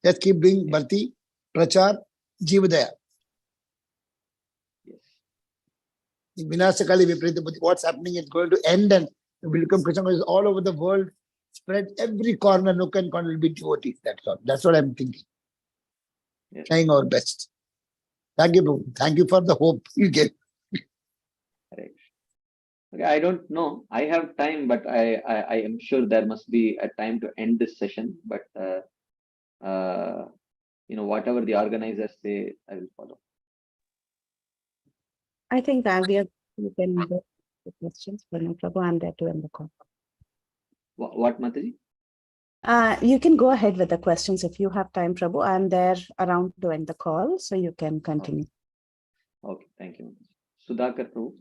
Just keep doing Bhakti, Prachar, Jivadaya. Yes. Vinasakali Viparita Buddhi. What's happening is going to end and will become Krishna consciousness all over the world. Spread every corner, nook and corner will be devotees. That's all. That's what I'm thinking. Yes. Trying our best. Thank you, Prabhu. Thank you for the hope you gave. Correct. Okay, I don't know. I have time, but I am sure there must be a time to end this session. But whatever the organizers say, I will follow. I think you can go to questions for me, Prabhu. I'm there to end the call. What Mataji? You can go ahead with the questions if you have time, Prabhu. I'm there around to end the call, so you can continue. Okay, thank you. Sudhakar Prabhu.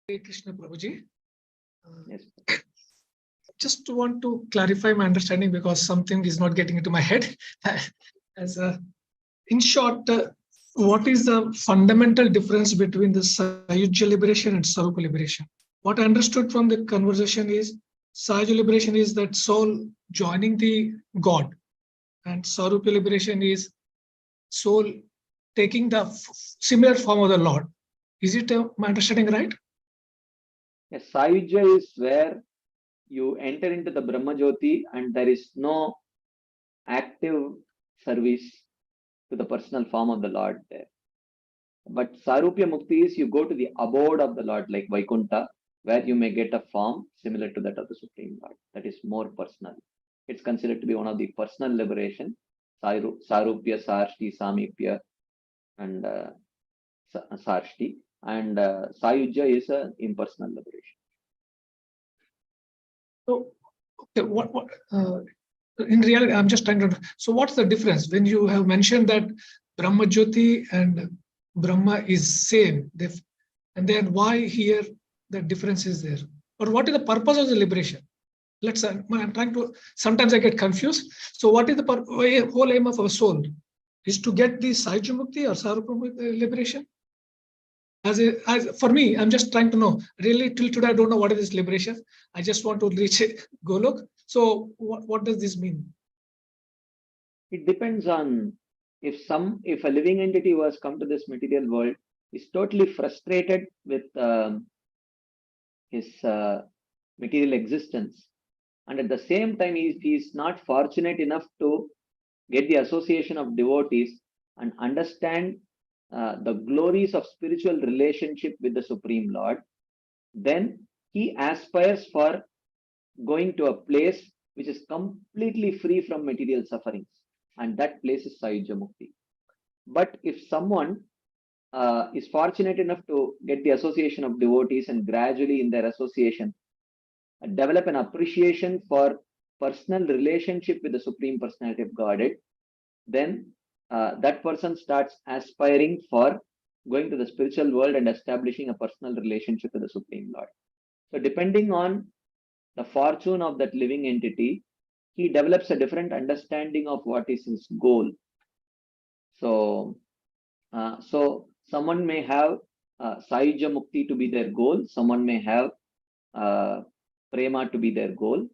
Hare Krishna Prabhuji. Yes. Just want to clarify my understanding because something is not getting into my head. In short, what is the fundamental difference between the Sayujya liberation and Sarupa liberation? What I understood from the conversation is Sayujya liberation is that soul joining the God, and Sarupa liberation is soul taking the similar form of the Lord. Is it my understanding right? Yes, Sayujya is where you enter into the Brahma Jyoti and there is no active service to the personal form of the Lord there. But Sarupya Mukti is you go to the abode of the Lord like Vaikuntha, where you may get a form similar to that of the Supreme Lord. That is more personal. It's considered to be one of the personal liberation. Sarupya, Sarshti, Samipya, and Sarshti. And Sayujya is an impersonal liberation. So, okay, in reality, I'm just trying to. So, what's the difference when you have mentioned that Brahma Jyoti and Brahma is same, and then why here the difference is there? Or what is the purpose of the liberation? I'm trying to. Sometimes I get confused. So, what is the whole aim of our soul? Is to get the Sayujya Mukti or Sarupa liberation? For me, I'm just trying to know. Really, till today, I don't know what is this liberation. I just want to reach Golok. So, what does this mean? It depends on if a living entity was come to this material world, is totally frustrated with his material existence, and at the same time, he is not fortunate enough to get the association of devotees and understand the glories of spiritual relationship with the Supreme Lord, then he aspires for going to a place which is completely free from material sufferings, and that place is Sayujya Mukti. But if someone is fortunate enough to get the association of devotees and gradually in their association develop an appreciation for personal relationship with the Supreme Personality of Godhead, then that person starts aspiring for going to the spiritual world and establishing a personal relationship with the Supreme Lord. So depending on the fortune of that living entity, he develops a different understanding of what is his goal. So, someone may have Sayujya Mukti to be their goal. Someone may have Prema to be their goal.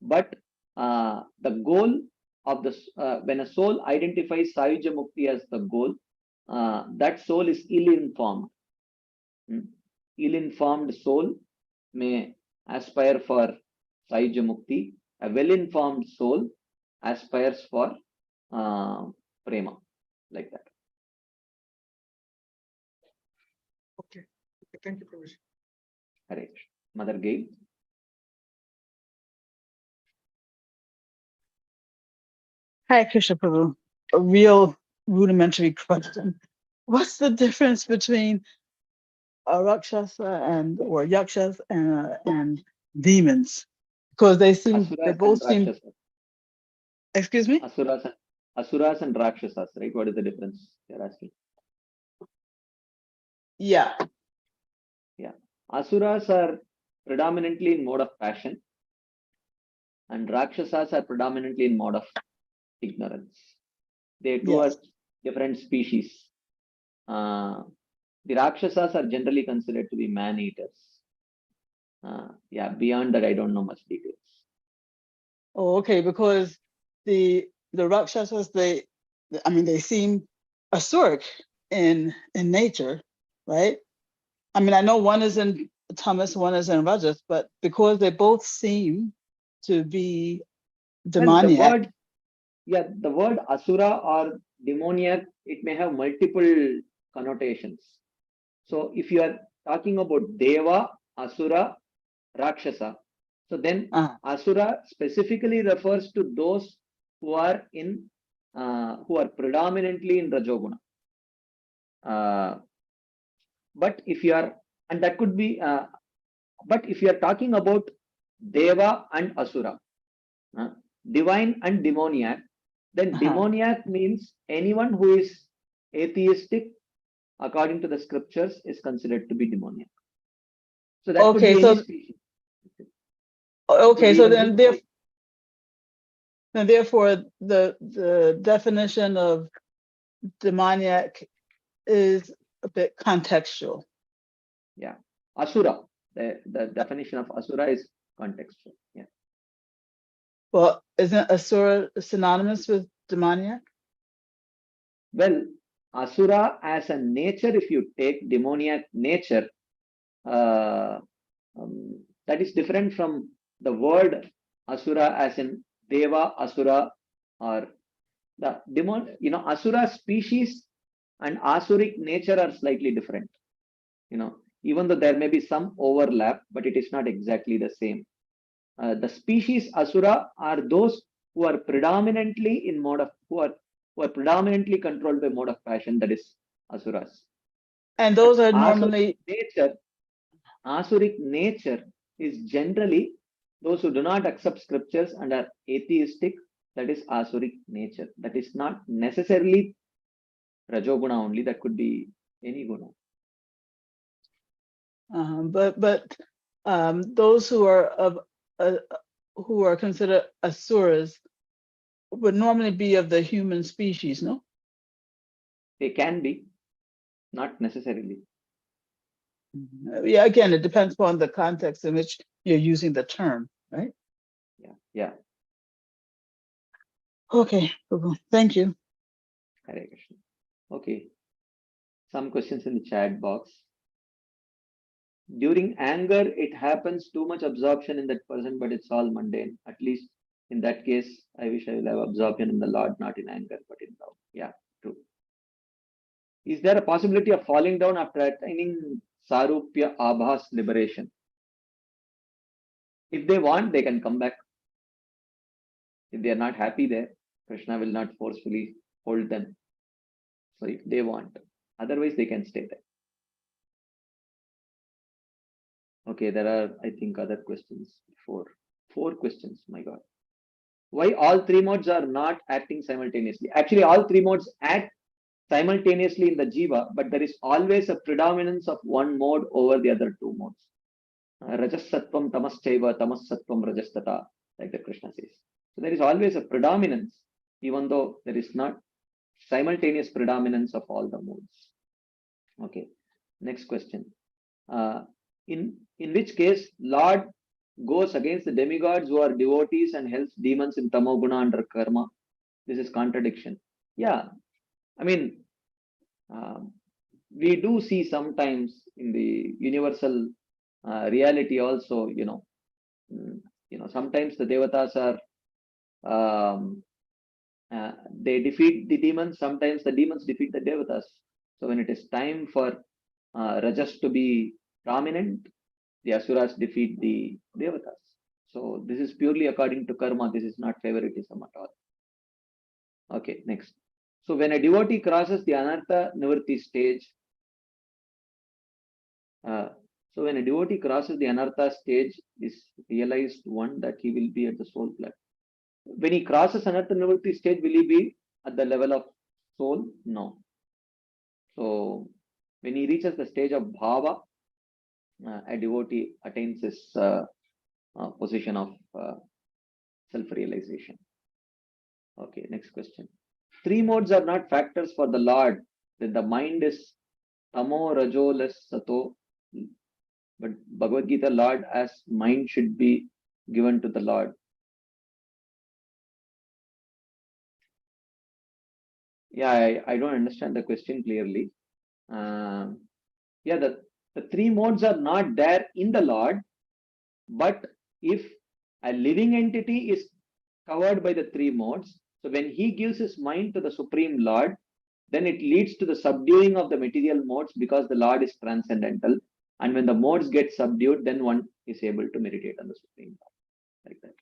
But the goal of the when a soul identifies Sayuja Mukti as the goal, that soul is ill-informed. Ill-informed soul may aspire for Sayuja Mukti. A well-informed soul aspires for prema, like that. Okay. Thank you, Prabhuji. Hare Krishna. Mother Gail. Hi, Krishna Prabhu. A real rudimentary question. What's the difference between a Rakshasa or Yakshas and demons? Because they both seem. Excuse me? Asuras and Rakshasas, right? What is the difference you're asking? Yeah. Yeah. Asuras are predominantly in mode of passion, and Rakshasas are predominantly in mode of ignorance. They two are different species. The Rakshasas are generally considered to be man-eaters. Yeah, beyond that, I don't know much details. Oh, okay, because the Rakshasas, they seem asuric in nature, right? I mean, I know one is in tamas, one is in rajas, but because they both seem to be demoniac. Well, the word asura or demoniac, it may have multiple connotations. So if you are talking about Deva, Asura, Rakshasa, so then Asura specifically refers to those who are predominantly in Rajoguna. But if you are, and that could be, but if you are talking about Deva and Asura, divine and demoniac, then demoniac means anyone who is atheistic according to the scriptures is considered to be demoniac. So that could be any species. Okay, so then therefore the definition of demoniac is a bit contextual. Yeah. Asura, the definition of Asura is contextual. Yeah. Well, isn't Asura synonymous with demoniac? Well, Asura as a nature, if you take demoniac nature, that is different from the word Asura as in Deva, Asura, or the demon. Asura species and Asuric nature are slightly different. Even though there may be some overlap, but it is not exactly the same. The species Asura are those who are predominantly in mode of who are predominantly controlled by mode of passion, that is Asuras. And those are normally Asuric nature is generally those who do not accept scriptures and are atheistic, that is Asuric nature. That is not necessarily Rajoguna only, that could be any guna. But those who are considered asuras would normally be of the human species, no? They can be, not necessarily. Yeah, again, it depends upon the context in which you're using the term, right? Yeah. Okay, thank you. Hare Krishna. Okay. Some questions in the chat box. During anger, it happens too much absorption in that person, but it's all mundane. At least in that case, I wish I will have absorption in the Lord, not in anger, but in love. Yeah, true. Is there a possibility of falling down after attaining Sarupya Abhas liberation? If they want, they can come back. If they are not happy there, Krishna will not forcefully hold them. So if they want, otherwise they can stay there. Okay, there are, I think, other questions. Four questions, my God. Why all three modes are not acting simultaneously? Actually, all three modes act simultaneously in the jiva, but there is always a predominance of one mode over the other two modes. Rajas sattvam tamaschaiva, tamas sattvam rajastata, like the Krishna says. So there is always a predominance, even though there is not simultaneous predominance of all the modes. Okay, next question. In which case Lord goes against the demigods who are devotees and helps demons in tamoguna under karma. this is contradiction. Yeah, I mean, we do see sometimes in the universal reality also, sometimes the devatas are they defeat the demons. Sometimes the demons defeat the devatas. So when it is time for rajas to be prominent, the asuras defeat the devatas. So this is purely according to karma. This is not favoritism at all. Okay, next. So when a devotee crosses the anartha nivritti stage, so when a devotee crosses the anartha stage, is realized one that he will be at the soul level. When he crosses anartha nivritti stage, will he be at the level of soul? No. So when he reaches the stage of bhava, a devotee attains his position of self-realization. Okay, next question. Three modes are not factors for the Lord. That the mind is tamo, rajo, less sato. But Bhagavad Gita, Lord as mind should be given to the Lord. Yeah, I don't understand the question clearly. Yeah, the three modes are not there in the Lord, but if a living entity is covered by the three modes, so when he gives his mind to the Supreme Lord, then it leads to the subduing of the material modes because the Lord is transcendental. And when the modes get subdued, then one is able to meditate on the Supreme Lord. Like that.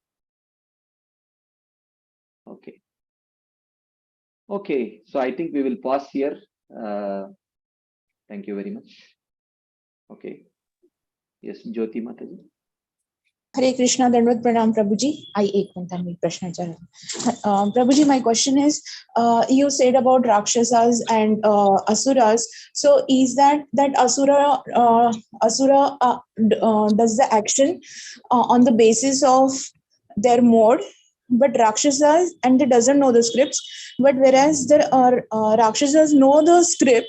Okay. Okay, so I think we will pause here. Thank you very much. Okay. Yes, Jyoti Mataji. Hare Krishna, Dandavat Pranam, Prabhuji. I ek minute mein prashna chal. Prabhuji, my question is, you said about Rakshasas and Asuras. So is that Asura does the action on the basis of their mode, but Rakshasas, and they doesn't know the scripts, but whereas the Rakshasas know the script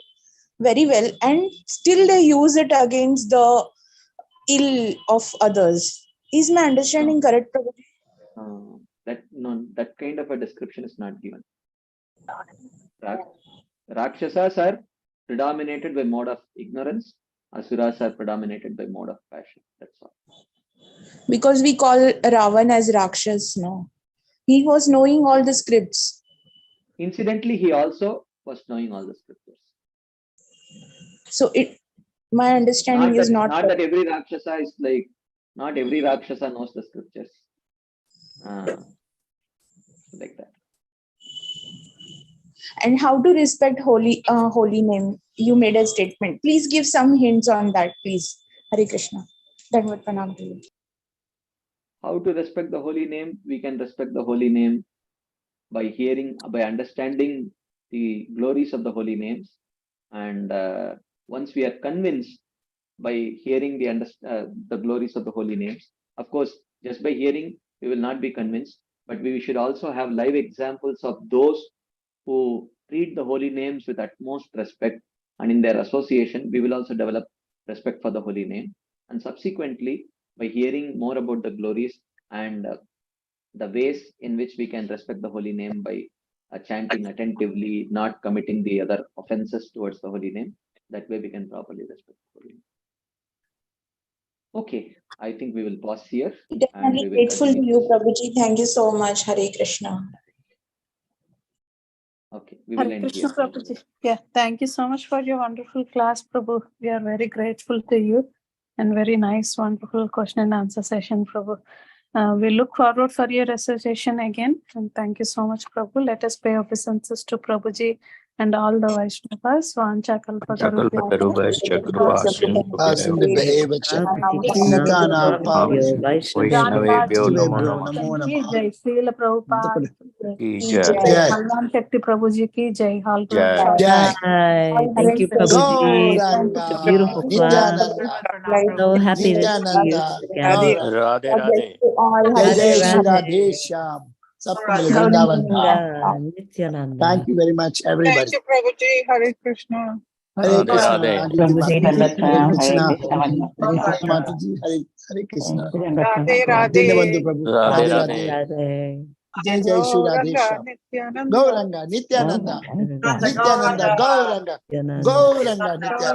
very well and still they use it against the ill of others. Is my understanding correct, Prabhuji? That kind of a description is not given. Rakshasas are predominated by mode of ignorance. Asuras are predominated by mode of passion. That's all. Because we call Ravan as Rakshas, no? He was knowing all the scripts. Incidentally, he also was knowing all the scriptures. So my understanding is not that every Rakshasa is like, not every Rakshasa knows the scriptures. Like that. And how to respect holy name? You made a statement. Please give some hints on that, please. Hare Krishna. Dandavat Pranam to you. How to respect the holy name? We can respect the holy name by hearing, by understanding the glories of the holy names. And once we are convinced by hearing the glories of the holy names, of course, just by hearing, we will not be convinced, but we should also have live examples of those who treat the holy names with utmost respect, and in their association, we will also develop respect for the holy name. And subsequently, by hearing more about the glories and the ways in which we can respect the holy name by chanting attentively, not committing the other offenses towards the holy name, that way we can properly respect the holy name. Okay, I think we will pause here. Definitely grateful to you, Prabhuji. Thank you so much. Hare Krishna. Okay, we will Hare end Krishna, here. Prabhuji. Yeah, thank you so much for your wonderful class, Prabhu. We are very grateful to you and very nice, wonderful question and answer session, Prabhu. We look forward for your association again. And thank you so much, Prabhu. Let us pay obeisances to Prabhuji and all the Vaishnavas. Vancha Jai Srila Prabhupada Jai Bhagwan Shakti Prabhuji ki Jai. Jai. Thank you, Prabhuji. Such a beautiful class. So happy to see you again. Radhe Radhe. Jai Shri Radhe Shyam. Sabko mile Vrindavan. Nityananda. Thank you very much, everybody. Thank you, Prabhuji. Hare Krishna. Hare Krishna. Radhe. Hare Krishna. Hare Mataji. Hare Krishna. Radhe Radhe. Dinabandhu Prabhu. Radhe Radhe Radhe. Radhe. Jai Jai Shri Radhesha. Gauranga, Nityananda, Nityananda, Gauranga, Gauranga, Nityananda.